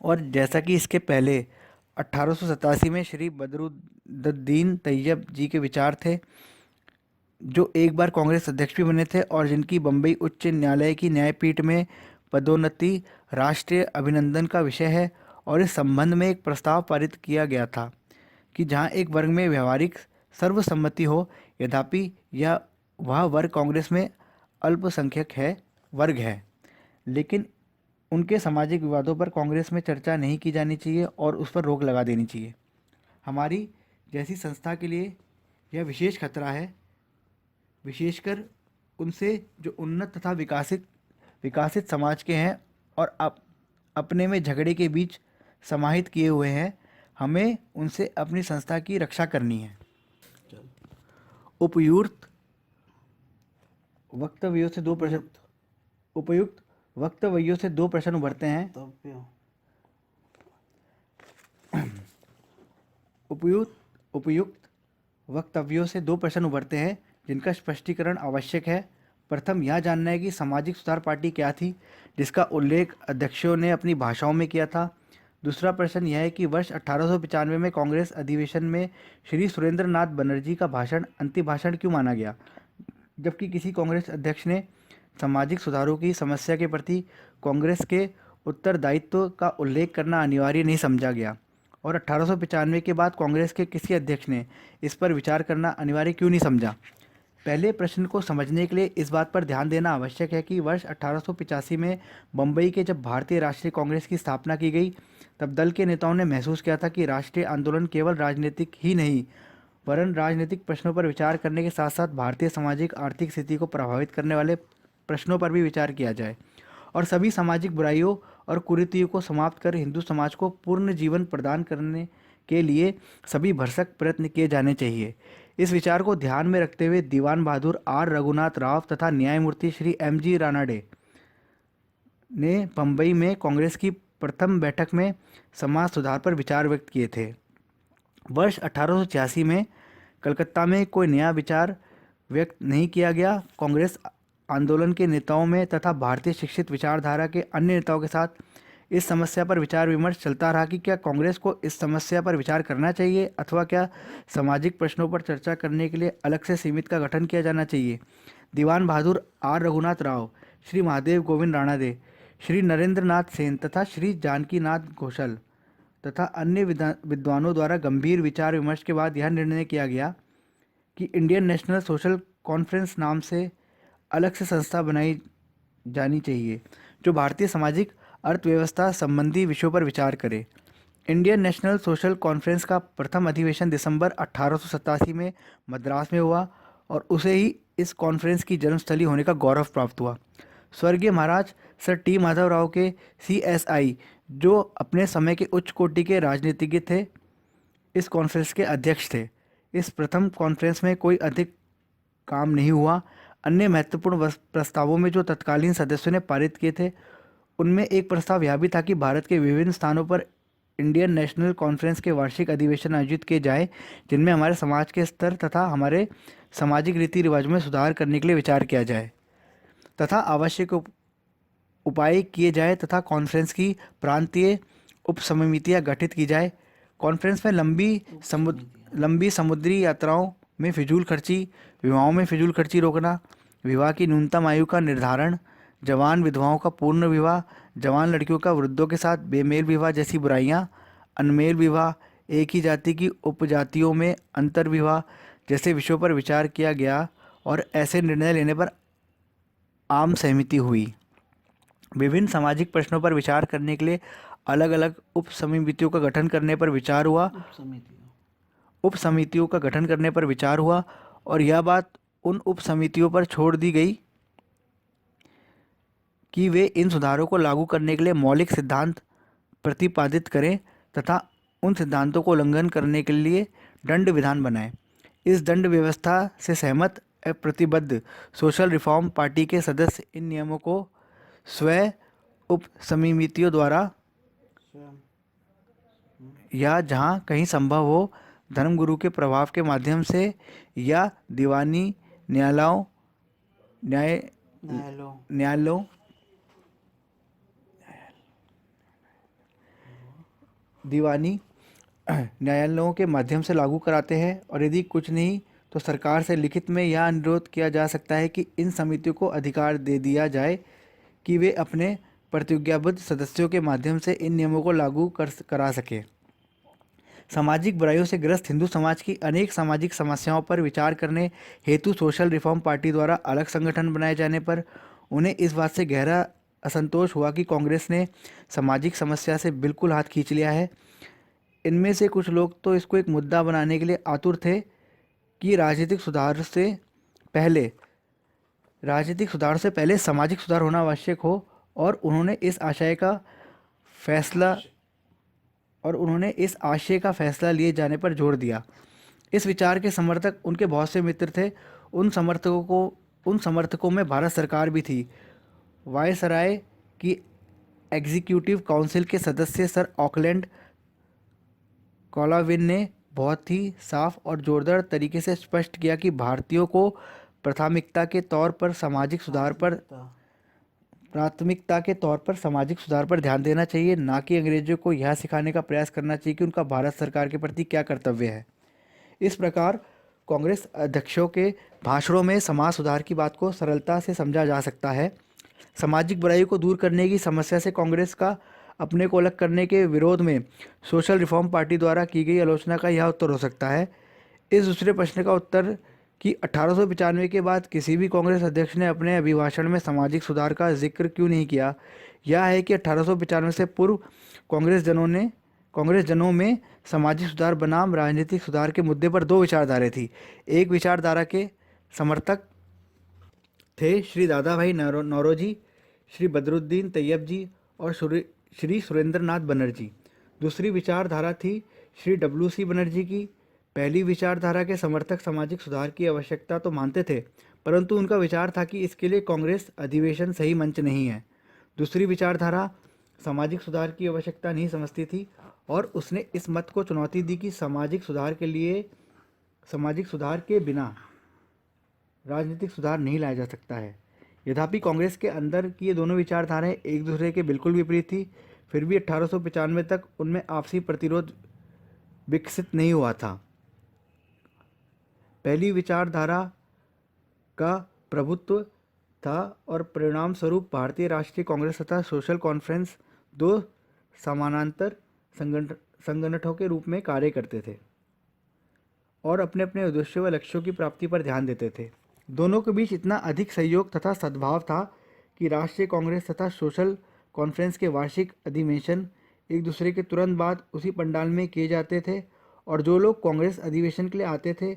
और जैसा कि इसके पहले 1887 में श्री बदरुद्दीन तैयब जी के विचार थे, जो एक बार कांग्रेस अध्यक्ष भी बने थे और जिनकी बम्बई उच्च न्यायालय की न्यायपीठ में पदोन्नति राष्ट्रीय अभिनंदन का विषय है। और इस संबंध में एक प्रस्ताव पारित किया गया था कि जहां एक वर्ग में व्यवहारिक सर्वसम्मति हो, यद्यपि यह वह वर्ग कांग्रेस में अल्पसंख्यक है वर्ग है, लेकिन उनके सामाजिक विवादों पर कांग्रेस में चर्चा नहीं की जानी चाहिए और उस पर रोक लगा देनी चाहिए। हमारी जैसी संस्था के लिए यह विशेष खतरा है, विशेषकर उनसे जो उन्नत तथा विकासित समाज के हैं और अपने में झगड़े के बीच समाहित किए हुए हैं। हमें उनसे अपनी संस्था की रक्षा करनी है। उपयुक्त वक्तव्यों से दो प्रश्न उपयुक्त वक्तव्यों से दो प्रश्न उभरते हैं। तब क्यों? उपयुक्त वक्तव्यों से दो प्रश्न उभरते हैं जिनका स्पष्टीकरण आवश्यक है। प्रथम यह जानना है कि सामाजिक सुधार पार्टी क्या थी, जिसका उल्लेख अध्यक्षों ने अपनी भाषाओं में किया था। दूसरा प्रश्न यह है कि वर्ष 1895 में कांग्रेस अधिवेशन में श्री सुरेंद्र नाथ बनर्जी का भाषण अंतिम भाषण क्यों माना गया, जबकि किसी कांग्रेस अध्यक्ष ने सामाजिक सुधारों की समस्या के प्रति कांग्रेस के उत्तरदायित्व का उल्लेख करना अनिवार्य नहीं समझा गया। और 1895 के बाद कांग्रेस के किसी अध्यक्ष ने इस पर विचार करना अनिवार्य क्यों नहीं समझा। पहले प्रश्न को समझने के लिए इस बात पर ध्यान देना आवश्यक है कि वर्ष 1885 में बम्बई के जब भारतीय राष्ट्रीय कांग्रेस की स्थापना की गई, तब दल के नेताओं ने महसूस किया था कि राष्ट्रीय आंदोलन केवल राजनीतिक ही नहीं वरन राजनीतिक प्रश्नों पर विचार करने के साथ साथ भारतीय सामाजिक आर्थिक स्थिति को प्रभावित करने वाले प्रश्नों पर भी विचार किया जाए और सभी सामाजिक बुराइयों और कुरीतियों को समाप्त कर हिंदू समाज को पूर्ण जीवन प्रदान करने के लिए सभी भरसक प्रयत्न किए जाने चाहिए। इस विचार को ध्यान में रखते हुए दीवान बहादुर आर रघुनाथ राव तथा न्यायमूर्ति श्री एम.जी. रानाडे ने बम्बई में कांग्रेस की प्रथम बैठक में समाज सुधार पर विचार व्यक्त किए थे। वर्ष 1886 में कलकत्ता में कोई नया विचार व्यक्त नहीं किया गया। कांग्रेस आंदोलन के नेताओं में तथा भारतीय शिक्षित विचारधारा के अन्य नेताओं के साथ इस समस्या पर विचार विमर्श चलता रहा कि क्या कांग्रेस को इस समस्या पर विचार करना चाहिए अथवा क्या सामाजिक प्रश्नों पर चर्चा करने के लिए अलग से समिति का गठन किया जाना चाहिए। दीवान बहादुर आर रघुनाथ राव, श्री महादेव गोविंद राणादे, श्री नरेंद्र नाथ सेन तथा श्री जानकी नाथ घोषल तथा अन्य विद्वानों द्वारा गंभीर विचार विमर्श के बाद यह निर्णय किया गया कि इंडियन नेशनल सोशल कॉन्फ्रेंस नाम से अलग से संस्था बनाई जानी चाहिए जो भारतीय सामाजिक अर्थव्यवस्था संबंधी विषयों पर विचार करे। इंडियन नेशनल सोशल कॉन्फ्रेंस का प्रथम अधिवेशन दिसंबर 1887 में मद्रास में हुआ और उसे ही इस कॉन्फ्रेंस की जन्मस्थली होने का गौरव प्राप्त हुआ। स्वर्गीय महाराज सर टी माधव राव के CSI, जो अपने समय के उच्च कोटि के राजनीतिज्ञ थे, इस कॉन्फ्रेंस के अध्यक्ष थे। इस प्रथम कॉन्फ्रेंस में कोई अधिक काम नहीं हुआ। अन्य महत्वपूर्ण प्रस्तावों में जो तत्कालीन सदस्यों ने पारित किए थे, उनमें एक प्रस्ताव यह भी था कि भारत के विभिन्न स्थानों पर इंडियन नेशनल कॉन्फ्रेंस के वार्षिक अधिवेशन आयोजित किए जाएं, जिनमें हमारे समाज के स्तर तथा हमारे सामाजिक रीति रिवाजों में सुधार करने के लिए विचार किया जाए तथा आवश्यक उपाय किए जाए तथा कॉन्फ्रेंस की प्रांतीय उपसमितियां गठित की जाए। कॉन्फ्रेंस में लंबी समुद्री यात्राओं में फिजूल खर्ची, विवाहों में फिजूल खर्ची रोकना, विवाह की न्यूनतम आयु का निर्धारण, जवान विधवाओं का पूर्ण विवाह, जवान लड़कियों का वृद्धों के साथ बेमेल विवाह जैसी बुराइयां, अनमेल विवाह, एक ही जाति की उपजातियों में अंतर विवाह जैसे विषयों पर विचार किया गया और ऐसे निर्णय लेने पर आम सहमति हुई। विभिन्न सामाजिक प्रश्नों पर विचार करने के लिए अलग अलग उपसमितियों का गठन करने पर विचार हुआ उपसमितियों का गठन करने पर विचार हुआ और यह बात उन उपसमितियों पर छोड़ दी गई कि वे इन सुधारों को लागू करने के लिए मौलिक सिद्धांत प्रतिपादित करें तथा उन सिद्धांतों को उल्लंघन करने के लिए दंड विधान बनाएं। इस दंड व्यवस्था से सहमत प्रतिबद्ध सोशल रिफॉर्म पार्टी के सदस्य इन नियमों को स्वयं उपसमितियों द्वारा या जहाँ कहीं संभव हो धर्मगुरु के प्रभाव के माध्यम से या दीवानी न्यायालयों न्याय न्यायालयों दीवानी न्यायालयों के माध्यम से लागू कराते हैं। और यदि कुछ नहीं तो सरकार से लिखित में यह अनुरोध किया जा सकता है कि इन समितियों को अधिकार दे दिया जाए कि वे अपने प्रतिज्ञाबद्ध सदस्यों के माध्यम से इन नियमों को लागू करा सके। सामाजिक बुराइयों से ग्रस्त हिंदू समाज की अनेक सामाजिक समस्याओं पर विचार करने हेतु सोशल रिफॉर्म पार्टी द्वारा अलग संगठन बनाए जाने पर उन्हें इस बात से गहरा असंतोष हुआ कि कांग्रेस ने सामाजिक समस्या से बिल्कुल हाथ खींच लिया है। इनमें से कुछ लोग तो इसको एक मुद्दा बनाने के लिए आतुर थे कि राजनीतिक सुधार से पहले सामाजिक सुधार होना आवश्यक हो, और उन्होंने इस आशय का फैसला लिए जाने पर जोर दिया। इस विचार के समर्थक उनके बहुत से मित्र थे। उन समर्थकों में भारत सरकार भी थी। वायसराय की एग्जीक्यूटिव काउंसिल के सदस्य सर ऑकलैंड कॉलाविन ने बहुत ही साफ और जोरदार तरीके से स्पष्ट किया कि भारतीयों को प्राथमिकता के तौर पर सामाजिक सुधार पर ध्यान देना चाहिए, ना कि अंग्रेजों को यह सिखाने का प्रयास करना चाहिए कि उनका भारत सरकार के प्रति क्या कर्तव्य है। इस प्रकार कांग्रेस अध्यक्षों के भाषणों में समाज सुधार की बात को सरलता से समझा जा सकता है। सामाजिक बुराई को दूर करने की समस्या से कांग्रेस का अपने को अलग करने के विरोध में सोशल रिफॉर्म पार्टी द्वारा की गई आलोचना का यह उत्तर हो सकता है। इस दूसरे प्रश्न का उत्तर कि 1895 के बाद किसी भी कांग्रेस अध्यक्ष ने अपने अभिभाषण में सामाजिक सुधार का जिक्र क्यों नहीं किया, यह है कि 1895 से पूर्व कांग्रेस जनों में सामाजिक सुधार बनाम राजनीतिक सुधार के मुद्दे पर दो विचारधाराएं थी। एक विचारधारा के समर्थक थे श्री दादा भाई नौरोजी, श्री बदरुद्दीन तैयब जी और श्री सुरेंद्रनाथ बनर्जी। दूसरी विचारधारा थी श्री WC बनर्जी की। पहली विचारधारा के समर्थक सामाजिक सुधार की आवश्यकता तो मानते थे, परंतु उनका विचार था कि इसके लिए कांग्रेस अधिवेशन सही मंच नहीं है। दूसरी विचारधारा सामाजिक सुधार की आवश्यकता नहीं समझती थी और उसने इस मत को चुनौती दी कि सामाजिक सुधार के बिना राजनीतिक सुधार नहीं लाया जा सकता है। यद्यपि कांग्रेस के अंदर की ये दोनों विचारधाराएं एक दूसरे के बिल्कुल विपरीत थी, फिर भी 1895 तक उनमें आपसी प्रतिरोध विकसित नहीं हुआ था। पहली विचारधारा का प्रभुत्व था और परिणाम स्वरूप भारतीय राष्ट्रीय कांग्रेस तथा सोशल कॉन्फ्रेंस दो समानांतर संगठनों के रूप में कार्य करते थे और अपने अपने उद्देश्यों व लक्ष्यों की प्राप्ति पर ध्यान देते थे। दोनों के बीच इतना अधिक सहयोग तथा सद्भाव था कि राष्ट्रीय कांग्रेस तथा सोशल कॉन्फ्रेंस के वार्षिक अधिवेशन एक दूसरे के तुरंत बाद उसी पंडाल में किए जाते थे, और जो लोग कांग्रेस अधिवेशन के लिए आते थे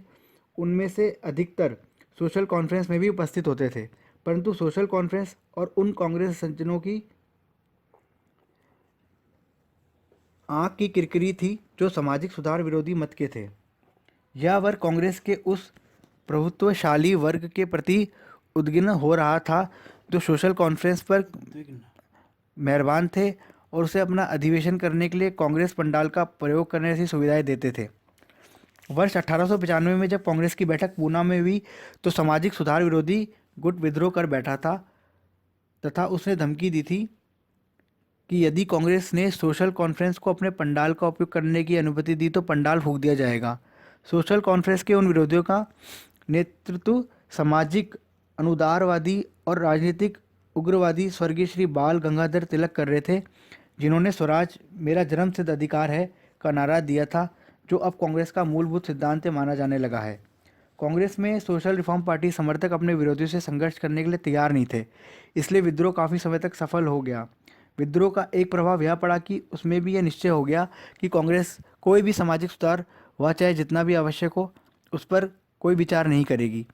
उनमें से अधिकतर सोशल कॉन्फ्रेंस में भी उपस्थित होते थे। परंतु सोशल कॉन्फ्रेंस और उन कांग्रेस संजनों की आँख की किरकिरी थी जो सामाजिक सुधार विरोधी मत के थे। यह वर्ग कांग्रेस के उस प्रभुत्वशाली वर्ग के प्रति उद्विग्न हो रहा था जो सोशल कॉन्फ्रेंस पर मेहरबान थे और उसे अपना अधिवेशन करने के लिए कांग्रेस पंडाल का प्रयोग करने जैसी सुविधाएं देते थे। वर्ष 1895 में जब कांग्रेस की बैठक पूना में हुई तो सामाजिक सुधार विरोधी गुट विद्रोह कर बैठा था तथा उसने धमकी दी थी कि यदि कांग्रेस ने सोशल कॉन्फ्रेंस को अपने पंडाल का उपयोग करने की अनुमति दी तो पंडाल फूंक दिया जाएगा। सोशल कॉन्फ्रेंस के उन विरोधियों का नेतृत्व सामाजिक अनुदारवादी और राजनीतिक उग्रवादी स्वर्गीय श्री बाल गंगाधर तिलक कर रहे थे, जिन्होंने स्वराज मेरा जन्मसिद्ध अधिकार है का नारा दिया था, जो अब कांग्रेस का मूलभूत सिद्धांत माना जाने लगा है। कांग्रेस में सोशल रिफॉर्म पार्टी समर्थक अपने विरोधियों से संघर्ष करने के लिए तैयार नहीं थे, इसलिए विद्रोह काफ़ी समय तक सफल हो गया। विद्रोह का एक प्रभाव यह पड़ा कि उसमें भी यह निश्चय हो गया कि कांग्रेस कोई भी सामाजिक सुधार वह चाहे जितना भी आवश्यक हो उस पर कोई विचार नहीं करेगी।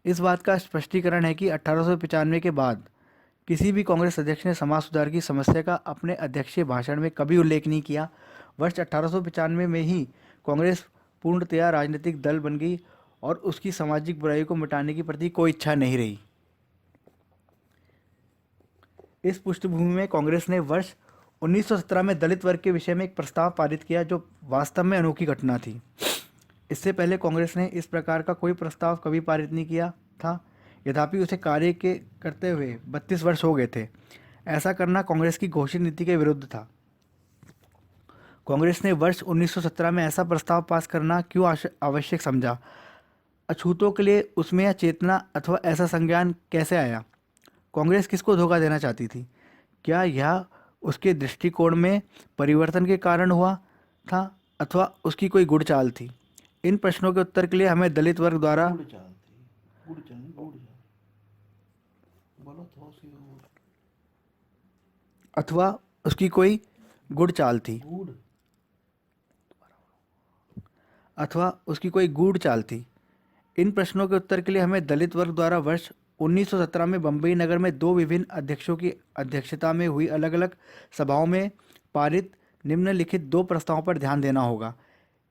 इस बात का स्पष्टीकरण है कि 1895 के बाद किसी भी कांग्रेस अध्यक्ष ने समाज सुधार की समस्या का अपने अध्यक्षीय भाषण में कभी उल्लेख नहीं किया। वर्ष 1895 में ही कांग्रेस पूर्णतया राजनीतिक दल बन गई और उसकी सामाजिक बुराई को मिटाने के प्रति कोई इच्छा नहीं रही। इस पृष्ठभूमि में कांग्रेस ने वर्ष 1917 में दलित वर्ग के विषय में एक प्रस्ताव पारित किया जो वास्तव में अनोखी घटना थी। इससे पहले कांग्रेस ने इस प्रकार का कोई प्रस्ताव कभी पारित नहीं किया था। यद्यपि उसे कार्य के करते हुए 32 वर्ष हो गए थे। ऐसा करना कांग्रेस की घोषित नीति के विरुद्ध था। कांग्रेस ने वर्ष 1917 में ऐसा प्रस्ताव पास करना क्यों आवश्यक समझा? अछूतों के लिए उसमें यह चेतना अथवा ऐसा संज्ञान कैसे आया? कांग्रेस किसको धोखा देना चाहती थी? क्या यह उसके दृष्टिकोण में परिवर्तन के कारण हुआ था अथवा उसकी कोई गुड़ चाल थी? इन प्रश्नों के उत्तर के लिए हमें दलित वर्ग द्वारा अथवा उसकी कोई गुड़ चाल थी अथवा उसकी कोई गूढ़ चाल थी। इन प्रश्नों के उत्तर के लिए हमें दलित वर्ग द्वारा वर्ष 1917 में बम्बई नगर में दो विभिन्न अध्यक्षों की अध्यक्षता में हुई अलग अलग सभाओं में पारित निम्नलिखित दो प्रस्तावों पर ध्यान देना होगा।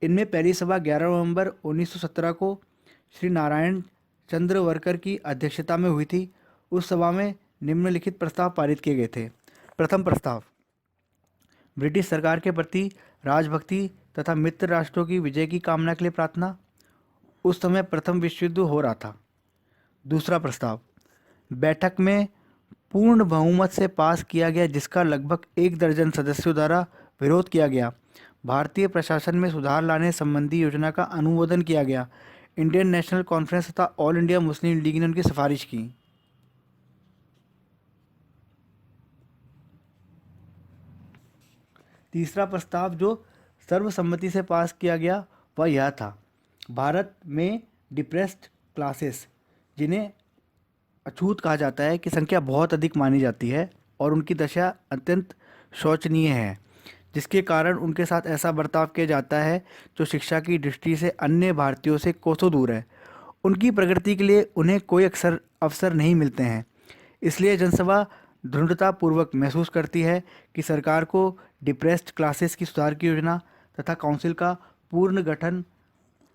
इनमें पहली सभा 11 नवंबर 1917 को श्री नारायण चंद्र वर्कर की अध्यक्षता में हुई थी। उस सभा में निम्नलिखित प्रस्ताव पारित किए गए थे। प्रथम प्रस्ताव, ब्रिटिश सरकार के प्रति राजभक्ति तथा मित्र राष्ट्रों की विजय की कामना के लिए प्रार्थना। उस समय प्रथम विश्व युद्ध हो रहा था। दूसरा प्रस्ताव, बैठक में पूर्ण बहुमत से पास किया गया जिसका लगभग 1 दर्जन सदस्यों द्वारा विरोध किया गया। भारतीय प्रशासन में सुधार लाने संबंधी योजना का अनुमोदन किया गया। इंडियन नेशनल कॉन्फ्रेंस तथा ऑल इंडिया मुस्लिम लीग ने उनकी सिफारिश की। तीसरा प्रस्ताव जो सर्वसम्मति से पास किया गया वह यह था, भारत में डिप्रेस्ड क्लासेस, जिन्हें अछूत कहा जाता है, की संख्या बहुत अधिक मानी जाती है और उनकी दशा अत्यंत शोचनीय है, जिसके कारण उनके साथ ऐसा बर्ताव किया जाता है जो शिक्षा की दृष्टि से अन्य भारतीयों से कोसों दूर है। उनकी प्रगति के लिए उन्हें कोई अवसर नहीं मिलते हैं। इसलिए जनसभा दृढ़तापूर्वक महसूस करती है कि सरकार को डिप्रेस्ड क्लासेस की सुधार की योजना तथा काउंसिल का पूर्ण गठन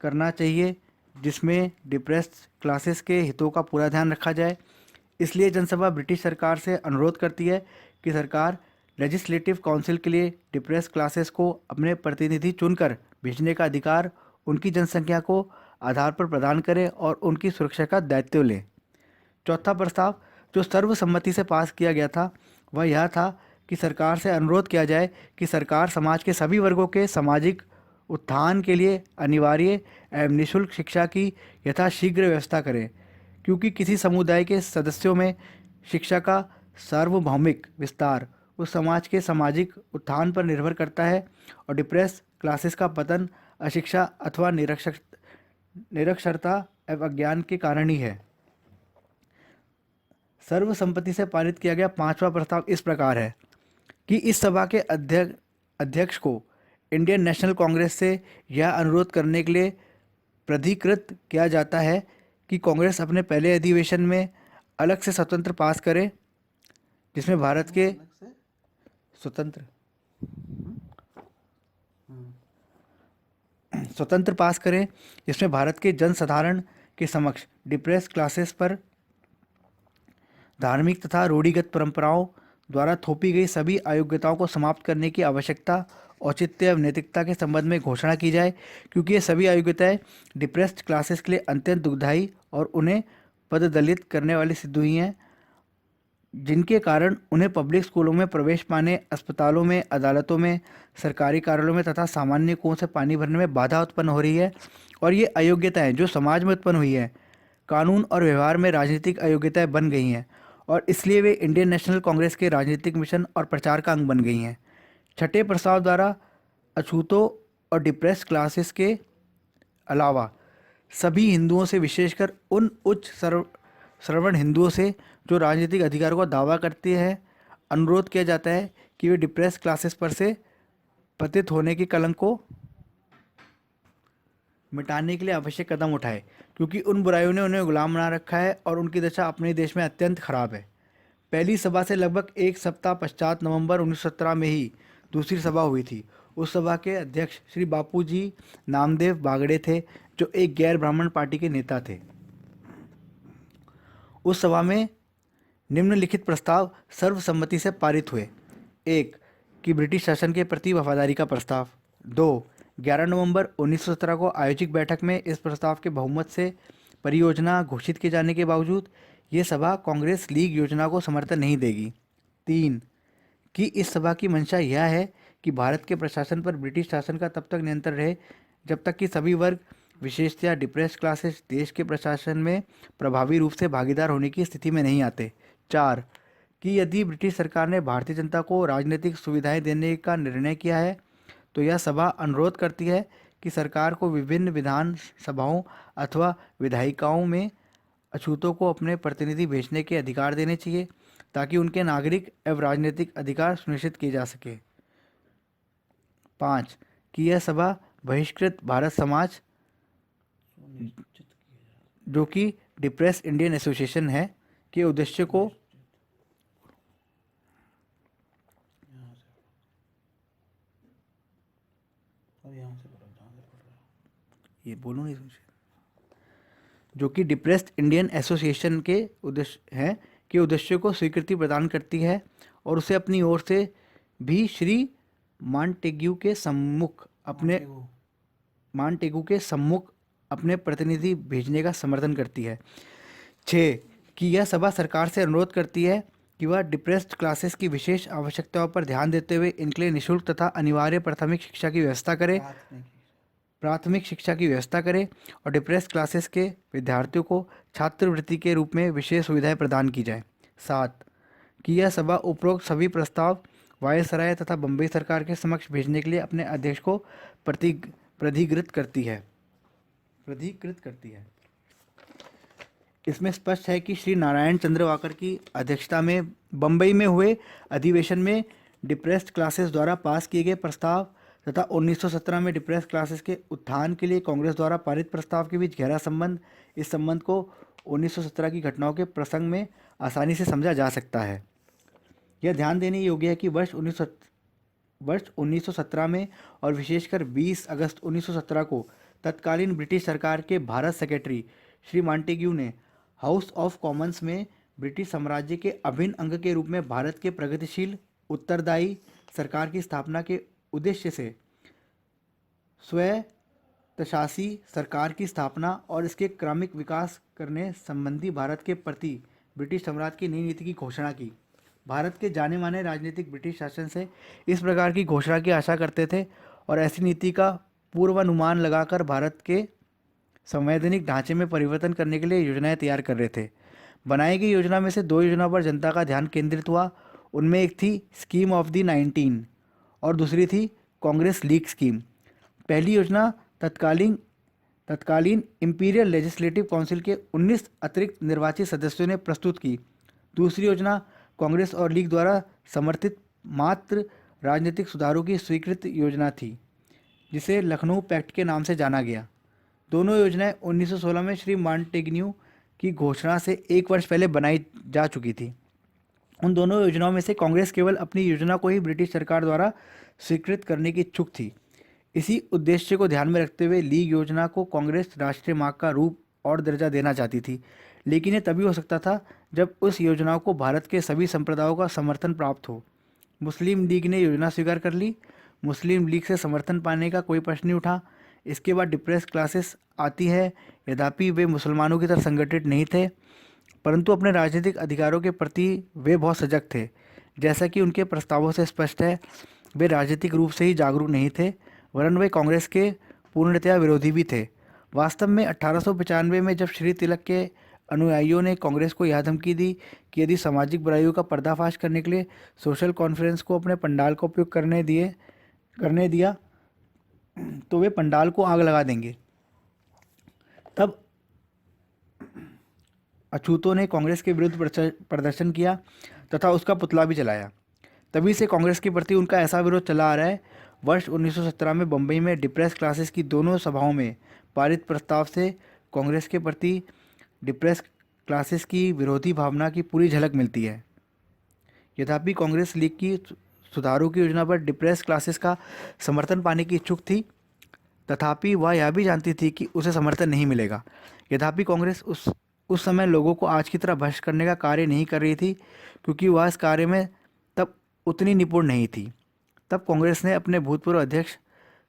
करना चाहिए जिसमें डिप्रेस्ड क्लासेस के हितों का पूरा ध्यान रखा जाए। इसलिए जनसभा ब्रिटिश सरकार से अनुरोध करती है कि सरकार लेजिस्लेटिव काउंसिल के लिए डिप्रेस्ड क्लासेस को अपने प्रतिनिधि चुनकर भेजने का अधिकार उनकी जनसंख्या को आधार पर प्रदान करे और उनकी सुरक्षा का दायित्व ले। चौथा प्रस्ताव जो सर्वसम्मति से पास किया गया था वह यह था कि सरकार से अनुरोध किया जाए कि सरकार समाज के सभी वर्गों के सामाजिक उत्थान के लिए अनिवार्य एवं निःशुल्क शिक्षा की यथाशीघ्र व्यवस्था करे, क्योंकि किसी समुदाय के सदस्यों में शिक्षा का सार्वभौमिक विस्तार उस समाज के सामाजिक उत्थान पर निर्भर करता है और डिप्रेस क्लासेस का पतन अशिक्षा अथवा निरक्षरता एवं अज्ञान के कारण ही है। सर्वसम्मति से पारित किया गया पांचवा प्रस्ताव इस प्रकार है कि इस सभा के अध्यक्ष को इंडियन नेशनल कांग्रेस से यह अनुरोध करने के लिए प्राधिकृत किया जाता है कि कांग्रेस अपने पहले अधिवेशन में अलग से स्वतंत्र पास करे जिसमें भारत के स्वतंत्र पास करें जिसमें भारत के जनसाधारण के समक्ष डिप्रेस क्लासेस पर धार्मिक तथा रूढ़िगत परंपराओं द्वारा थोपी गई सभी अयोग्यताओं को समाप्त करने की आवश्यकता, औचित्य एवं नैतिकता के संबंध में घोषणा की जाए, क्योंकि ये सभी अयोग्यताएं डिप्रेस्ड क्लासेस के लिए अत्यंत दुखदायी और उन्हें पददलित करने वाली सिद्ध हुई हैं, जिनके कारण उन्हें पब्लिक स्कूलों में प्रवेश पाने, अस्पतालों में, अदालतों में, सरकारी कार्यालयों में तथा सामान्य कुओं से पानी भरने में बाधा उत्पन्न हो रही है। और ये अयोग्यताएं जो समाज में उत्पन्न हुई है कानून और व्यवहार में राजनीतिक अयोग्यताएं बन गई हैं और इसलिए वे इंडियन नेशनल कांग्रेस के राजनीतिक मिशन और प्रचार का अंग बन गई हैं। छठे प्रस्ताव द्वारा अछूतों और डिप्रेस्ड क्लासेस के अलावा सभी हिंदुओं से, विशेषकर उन उच्च श्रवण हिंदुओं से जो राजनीतिक अधिकारों का दावा करते हैं, अनुरोध किया जाता है कि वे डिप्रेस्ड क्लासेस पर से पतित होने के कलंक को मिटाने के लिए आवश्यक कदम उठाए, क्योंकि उन बुराइयों ने उन्हें गुलाम बना रखा है और उनकी दशा अपने देश में अत्यंत खराब है। पहली सभा से लगभग एक सप्ताह पश्चात नवंबर 1917 में ही दूसरी सभा हुई थी। उस सभा के अध्यक्ष श्री बापूजी नामदेव बागड़े थे, जो एक गैर ब्राह्मण पार्टी के नेता थे। उस सभा में निम्नलिखित प्रस्ताव सर्वसम्मति से पारित हुए। 1. कि ब्रिटिश शासन के प्रति वफादारी का प्रस्ताव। 2. 11 नवंबर 1917 को आयोजित बैठक में इस प्रस्ताव के बहुमत से परियोजना घोषित किए जाने के बावजूद ये सभा कांग्रेस लीग योजना को समर्थन नहीं देगी। 3. कि इस सभा की मंशा यह है कि भारत के प्रशासन पर ब्रिटिश शासन का तब तक नियंत्रण रहे जब तक कि सभी वर्ग, विशेषतया डिप्रेस्ड क्लासेस, देश के प्रशासन में प्रभावी रूप से भागीदार होने की स्थिति में नहीं आते। 4. कि यदि ब्रिटिश सरकार ने भारतीय जनता को राजनीतिक सुविधाएं देने का निर्णय किया है तो यह सभा अनुरोध करती है कि सरकार को विभिन्न विधान सभाओं अथवा विधायिकाओं में अछूतों को अपने प्रतिनिधि भेजने के अधिकार देने चाहिए ताकि उनके नागरिक एवं राजनीतिक अधिकार सुनिश्चित किए जा सके। 5. कि यह सभा बहिष्कृत भारत समाज जो कि डिप्रेस्ड इंडियन एसोसिएशन है के उद्देश्य को ये बोलूँ नहीं जो कि डिप्रेस्ड इंडियन एसोसिएशन के उद्देश्य हैं के उद्देश्य को स्वीकृति प्रदान करती है और उसे अपनी ओर से भी श्री मॉन्टेग्यू के सम्मुख अपने प्रतिनिधि भेजने का समर्थन करती है। 6. कि यह सभा सरकार से अनुरोध करती है कि वह डिप्रेस्ड क्लासेस की विशेष आवश्यकताओं पर ध्यान देते हुए इनके लिए निःशुल्क तथा अनिवार्य प्राथमिक शिक्षा की व्यवस्था करे और डिप्रेस्ड क्लासेस के विद्यार्थियों को छात्रवृत्ति के रूप में विशेष सुविधाएं प्रदान की जाए। 7. कि यह सभा उपरोक्त सभी प्रस्ताव वायसराय तथा बम्बई सरकार के समक्ष भेजने के लिए अपने अध्यक्ष को प्राधिकृत करती है। इसमें स्पष्ट है कि श्री नारायण चंद्र वाकर की अध्यक्षता में बम्बई में हुए अधिवेशन में डिप्रेस्ड क्लासेस द्वारा पास किए गए प्रस्ताव तथा 1917 में डिप्रेस्ड क्लासेस के उत्थान के लिए कांग्रेस द्वारा पारित प्रस्ताव के बीच गहरा संबंध, इस संबंध को 1917 की घटनाओं के प्रसंग में आसानी से समझा जा सकता है। यह ध्यान देने योग्य है कि वर्ष 1917 में और विशेषकर 20 अगस्त 1917 को तत्कालीन ब्रिटिश सरकार के भारत सेक्रेटरी श्री मॉन्टेग्यू ने हाउस ऑफ कॉमन्स में ब्रिटिश साम्राज्य के अभिन्न अंग के रूप में भारत के प्रगतिशील उत्तरदायी सरकार की स्थापना के उद्देश्य से स्वायत्तशासी सरकार की स्थापना और इसके क्रमिक विकास करने संबंधी भारत के प्रति ब्रिटिश साम्राज्य की नई नीति की घोषणा की। भारत के जाने माने राजनीतिक ब्रिटिश शासन से इस प्रकार की घोषणा की आशा करते थे और ऐसी नीति का पूर्वानुमान लगाकर भारत के संवैधानिक ढांचे में परिवर्तन करने के लिए योजनाएं तैयार कर रहे थे। बनाई गई योजना में से 2 योजना पर जनता का ध्यान केंद्रित हुआ। उनमें एक थी स्कीम ऑफ द 19 और दूसरी थी कांग्रेस लीग स्कीम। पहली योजना तत्कालीन इंपीरियल लेजिस्लेटिव काउंसिल के 19 अतिरिक्त निर्वाचित सदस्यों ने प्रस्तुत की। दूसरी योजना कांग्रेस और लीग द्वारा समर्थित मात्र राजनीतिक सुधारों की स्वीकृत योजना थी जिसे लखनऊ पैक्ट के नाम से जाना गया। दोनों योजनाएं 1916 में श्री मॉन्टेग्यू की घोषणा से 1 वर्ष पहले बनाई जा चुकी थी। उन दोनों योजनाओं में से कांग्रेस केवल अपनी योजना को ही ब्रिटिश सरकार द्वारा स्वीकृत करने की इच्छुक थी। इसी उद्देश्य को ध्यान में रखते हुए लीग योजना को कांग्रेस राष्ट्रीय मार्ग का रूप और दर्जा देना चाहती थी, लेकिन यह तभी हो सकता था जब उस योजना को भारत के सभी संप्रदायों का समर्थन प्राप्त हो। मुस्लिम लीग ने योजना स्वीकार कर ली। मुस्लिम लीग से समर्थन पाने का कोई प्रश्न नहीं उठा। इसके बाद डिप्रेस्ड क्लासेस आती है। यद्यपि वे मुसलमानों की तरह संगठित नहीं थे, परंतु अपने राजनीतिक अधिकारों के प्रति वे बहुत सजग थे। जैसा कि उनके प्रस्तावों से स्पष्ट है, वे राजनीतिक रूप से ही जागरूक नहीं थे, वरन वे कांग्रेस के पूर्णतया विरोधी भी थे। वास्तव में 1895 में जब श्री तिलक के अनुयायियों ने कांग्रेस को यह धमकी दी कि यदि सामाजिक बुराइयों का पर्दाफाश करने के लिए सोशल कॉन्फ्रेंस को अपने पंडाल का उपयोग करने दिया तो वे पंडाल को आग लगा देंगे, तब अछूतों ने कांग्रेस के विरुद्ध प्रदर्शन किया तथा उसका पुतला भी जलाया। तभी से कांग्रेस के प्रति उनका ऐसा विरोध चला आ रहा है। वर्ष 1917 में बम्बई में डिप्रेस्ड क्लासेस की दोनों सभाओं में पारित प्रस्ताव से कांग्रेस के प्रति डिप्रेस्ड क्लासेस की विरोधी भावना की पूरी झलक मिलती है। यद्यपि कांग्रेस लीग की सुधारों की योजना पर डिप्रेस्ड क्लासेस का समर्थन पाने की इच्छुक थी, तथापि वह यह भी जानती थी कि उसे समर्थन नहीं मिलेगा। यद्यपि कांग्रेस उस उस समय लोगों को आज की तरह भ्रष्ट करने का कार्य नहीं कर रही थी, क्योंकि वह इस कार्य में तब उतनी निपुण नहीं थी। तब कांग्रेस ने अपने भूतपूर्व अध्यक्ष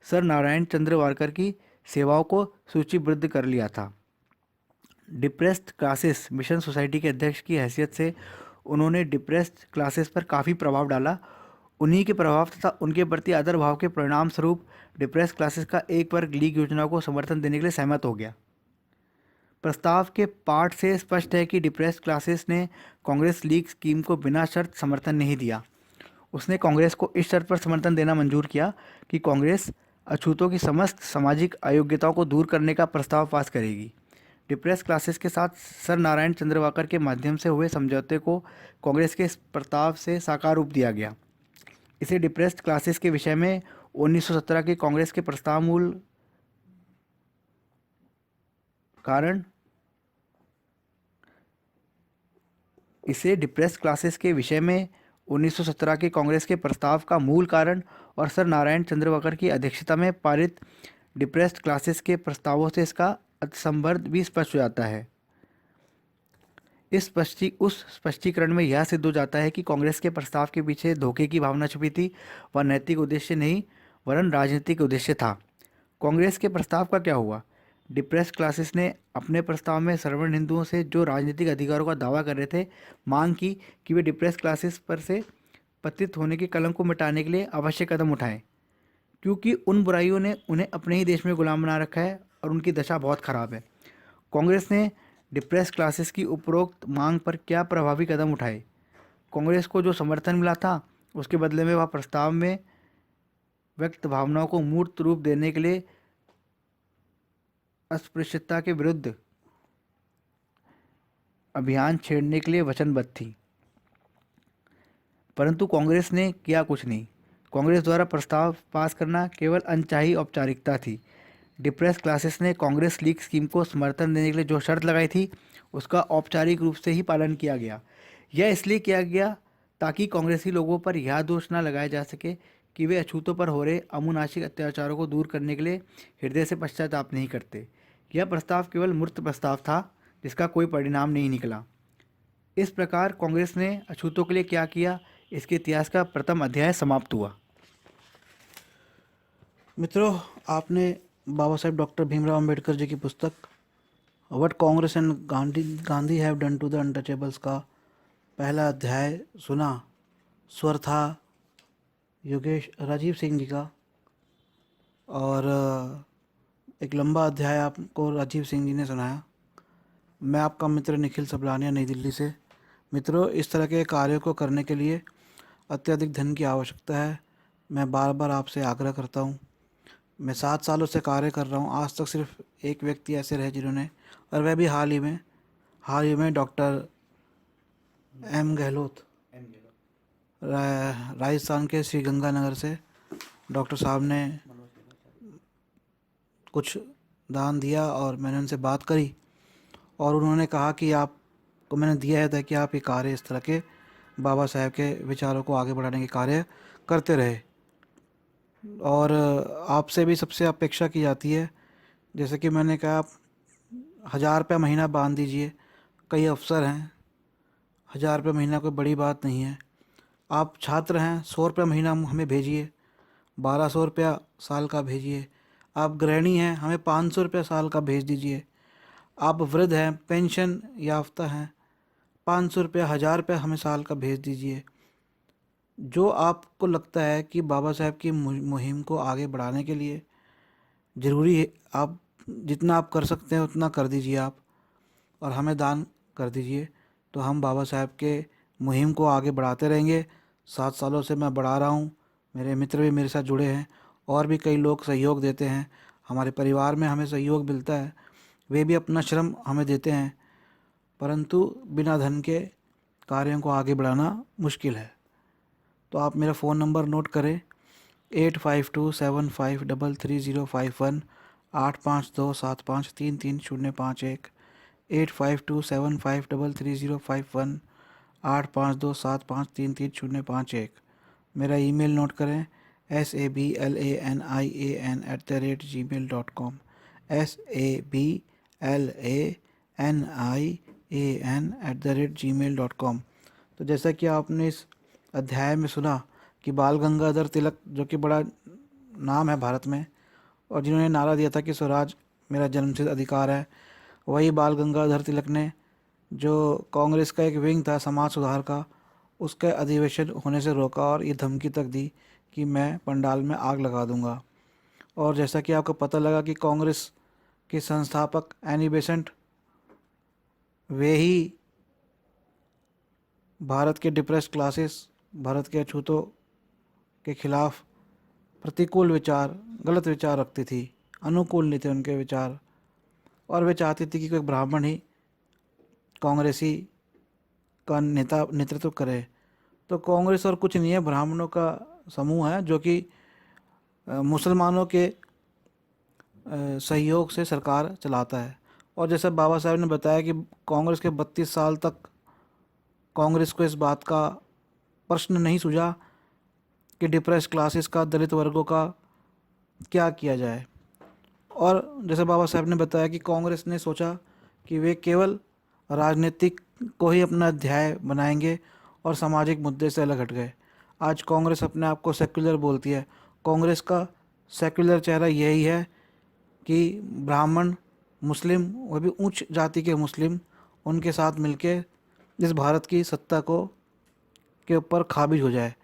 सर नारायण चंद्र वारकर की सेवाओं को सूचीबद्ध कर लिया था। डिप्रेस्ड क्लासेस मिशन सोसाइटी के अध्यक्ष की हैसियत से उन्होंने डिप्रेस्ड क्लासेस पर काफ़ी प्रभाव डाला। उन्हीं के प्रभाव तथा उनके प्रति आदर भाव के परिणाम स्वरूप डिप्रेस्ड क्लासेस का एक वर्ग लीग योजना को समर्थन देने के लिए सहमत हो गया। प्रस्ताव के पाठ से स्पष्ट है कि डिप्रेस्ड क्लासेस ने कांग्रेस लीग स्कीम को बिना शर्त समर्थन नहीं दिया। उसने कांग्रेस को इस शर्त पर समर्थन देना मंजूर किया कि कांग्रेस अछूतों की समस्त सामाजिक अयोग्यताओं को दूर करने का प्रस्ताव पास करेगी। डिप्रेस क्लासेस के साथ सर नारायण चंद्रवाकर के माध्यम से हुए समझौते को कांग्रेस के इस प्रस्ताव से साकार रूप दिया गया। इसे डिप्रेस्ड क्लासेस के विषय में 1917 के कांग्रेस के प्रस्ताव मूल कारण इसे डिप्रेस्ड क्लासेस के विषय में 1917 के कांग्रेस के प्रस्ताव का मूल कारण और सर नारायण चंद्रवाकर की अध्यक्षता में पारित डिप्रेस्ड क्लासेस के प्रस्तावों से इसका संबंध भी स्पष्ट हो जाता है। उस स्पष्टीकरण में यह सिद्ध हो जाता है कि कांग्रेस के प्रस्ताव के पीछे धोखे की भावना छुपी थी। वह नैतिक उद्देश्य नहीं वरन राजनीतिक उद्देश्य था। कांग्रेस के प्रस्ताव का क्या हुआ? डिप्रेस्ड क्लासेस ने अपने प्रस्ताव में सवर्ण हिंदुओं से जो राजनीतिक अधिकारों का दावा कर रहे थे मांग की कि वे डिप्रेस्ड क्लासेस पर से पतित होने के कलंक को मिटाने के लिए आवश्यक कदम उठाएं, क्योंकि उन बुराइयों ने उन्हें अपने ही देश में गुलाम बना रखा है और उनकी दशा बहुत ख़राब है। कांग्रेस ने डिप्रेस्ड क्लासेस की उपरोक्त मांग पर क्या प्रभावी कदम उठाए? कांग्रेस को जो समर्थन मिला था उसके बदले में वह प्रस्ताव में व्यक्त भावनाओं को मूर्त रूप देने के लिए अस्पृश्यता के विरुद्ध अभियान छेड़ने के लिए वचनबद्ध थी। परंतु कांग्रेस ने किया कुछ नहीं। कांग्रेस द्वारा प्रस्ताव पास करना केवल अनचाही औपचारिकता थी। डिप्रेस क्लासेस ने कांग्रेस लीग स्कीम को समर्थन देने के लिए जो शर्त लगाई थी उसका औपचारिक रूप से ही पालन किया गया। यह इसलिए किया गया ताकि कांग्रेसी लोगों पर यह दोष न लगाया जा सके कि वे अछूतों पर हो रहे अमुनासिक अत्याचारों को दूर करने के लिए हृदय से पश्चाताप नहीं करते। यह प्रस्ताव केवल मूर्त प्रस्ताव था जिसका कोई परिणाम नहीं निकला। इस प्रकार कांग्रेस ने अछूतों के लिए क्या किया, इसके इतिहास का प्रथम अध्याय समाप्त हुआ। मित्रों, आपने बाबा साहेब डॉक्टर भीमराव अंबेडकर जी की पुस्तक what Congress and Gandhi have done to the untouchables का पहला अध्याय सुना। स्वर था योगेश राजीव सिंह जी का और एक लंबा अध्याय आपको राजीव सिंह जी ने सुनाया। मैं आपका मित्र निखिल सबलानिया, नई दिल्ली से। मित्रों, इस तरह के कार्यों को करने के लिए अत्यधिक धन की आवश्यकता है। मैं बार बार आपसे आग्रह करता हूँ। मैं 7 सालों से कार्य कर रहा हूँ। आज तक सिर्फ एक व्यक्ति ऐसे रहे जिन्होंने, और वह भी हाल ही में डॉक्टर एम गहलोत, राजस्थान के श्री गंगानगर से डॉक्टर साहब ने कुछ दान दिया और मैंने उनसे बात करी और उन्होंने कहा कि आपको मैंने दिया है ताकि आप ये कार्य, इस तरह के बाबा साहेब के विचारों को आगे बढ़ाने के कार्य करते रहे। और आपसे भी सबसे अपेक्षा की जाती है, जैसे कि मैंने कहा, आप 1000 रुपये महीना बांध दीजिए। कई अफसर हैं, 1000 रुपये महीना कोई बड़ी बात नहीं है। आप छात्र हैं, 100 रुपये महीना हमें भेजिए, 1200 रुपया साल का भेजिए। आप गृहिणी हैं, हमें 500 रुपया साल का भेज दीजिए। आप वृद्ध हैं, पेंशन याफ्ता हैं, 500 रुपया, 1000 रुपया हमें साल का भेज दीजिए। जो आपको लगता है कि बाबा साहेब की मुहिम को आगे बढ़ाने के लिए ज़रूरी है, आप जितना आप कर सकते हैं उतना कर दीजिए आप, और हमें दान कर दीजिए। तो हम बाबा साहेब के मुहिम को आगे बढ़ाते रहेंगे। 7 सालों से मैं बढ़ा रहा हूँ। मेरे मित्र भी मेरे साथ जुड़े हैं और भी कई लोग सहयोग देते हैं। हमारे परिवार में हमें सहयोग मिलता है, वे भी अपना श्रम हमें देते हैं। परंतु बिना धन के कार्यों को आगे बढ़ाना मुश्किल है। तो आप मेरा फ़ोन नंबर नोट करें, 8527533051, 8527533051, 8527533051, 8527533051। मेरा ईमेल नोट करें, sablanan@gmail.com, sablanan an@gmail.com। तो जैसा कि आपने इस अध्याय में सुना कि बाल गंगाधर तिलक, जो कि बड़ा नाम है भारत में, और जिन्होंने नारा दिया था कि स्वराज मेरा जन्मसिद्ध अधिकार है, वही बाल गंगाधर तिलक ने जो कांग्रेस का एक विंग था समाज सुधार का, उसका अधिवेशन होने से रोका और ये धमकी तक दी कि मैं पंडाल में आग लगा दूंगा। और जैसा कि आपको पता लगा कि कांग्रेस के संस्थापक एनी बेसेंट, वे ही भारत के डिप्रेस्ड क्लासेस, भारत के अछूतों के खिलाफ प्रतिकूल विचार, गलत विचार रखती थी, अनुकूल नहीं थे उनके विचार, और वे चाहती थी कि कोई ब्राह्मण ही कांग्रेसी का नेतृत्व करे। तो कांग्रेस और कुछ नहीं है, ब्राह्मणों का समूह है जो कि मुसलमानों के सहयोग से सरकार चलाता है। और जैसा बाबा साहब ने बताया कि कांग्रेस के 32 साल तक कांग्रेस को इस बात का प्रश्न नहीं सूझा कि डिप्रेस क्लासेस का, दलित वर्गों का क्या किया जाए। और जैसे बाबा साहब ने बताया कि कांग्रेस ने सोचा कि वे केवल राजनीतिक को ही अपना अध्याय बनाएंगे और सामाजिक मुद्दे से अलग हट गए। आज कांग्रेस अपने आप को सेक्युलर बोलती है। कांग्रेस का सेक्युलर चेहरा यही है कि ब्राह्मण, मुस्लिम, वह भी उच्च जाति के मुस्लिम, उनके साथ मिलके इस भारत की सत्ता को के ऊपर काबिज हो जाए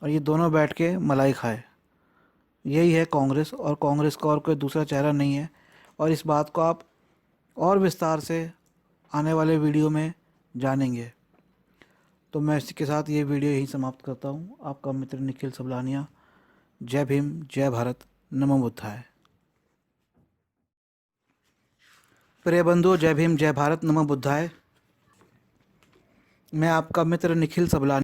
और ये दोनों बैठ के मलाई खाए। यही है कांग्रेस, और कांग्रेस का और कोई दूसरा चेहरा नहीं है। और इस बात को आप और विस्तार से आने वाले वीडियो में जानेंगे। तो मैं इसी के साथ ये वीडियो यहीं समाप्त करता हूँ। आपका मित्र निखिल सबलानिया। जय भीम, जय भारत, नमो बुद्धाय। प्रिय बंधु, जय भीम, जय भारत, नमो बुद्धाय। मैं आपका मित्र निखिल सबलानिया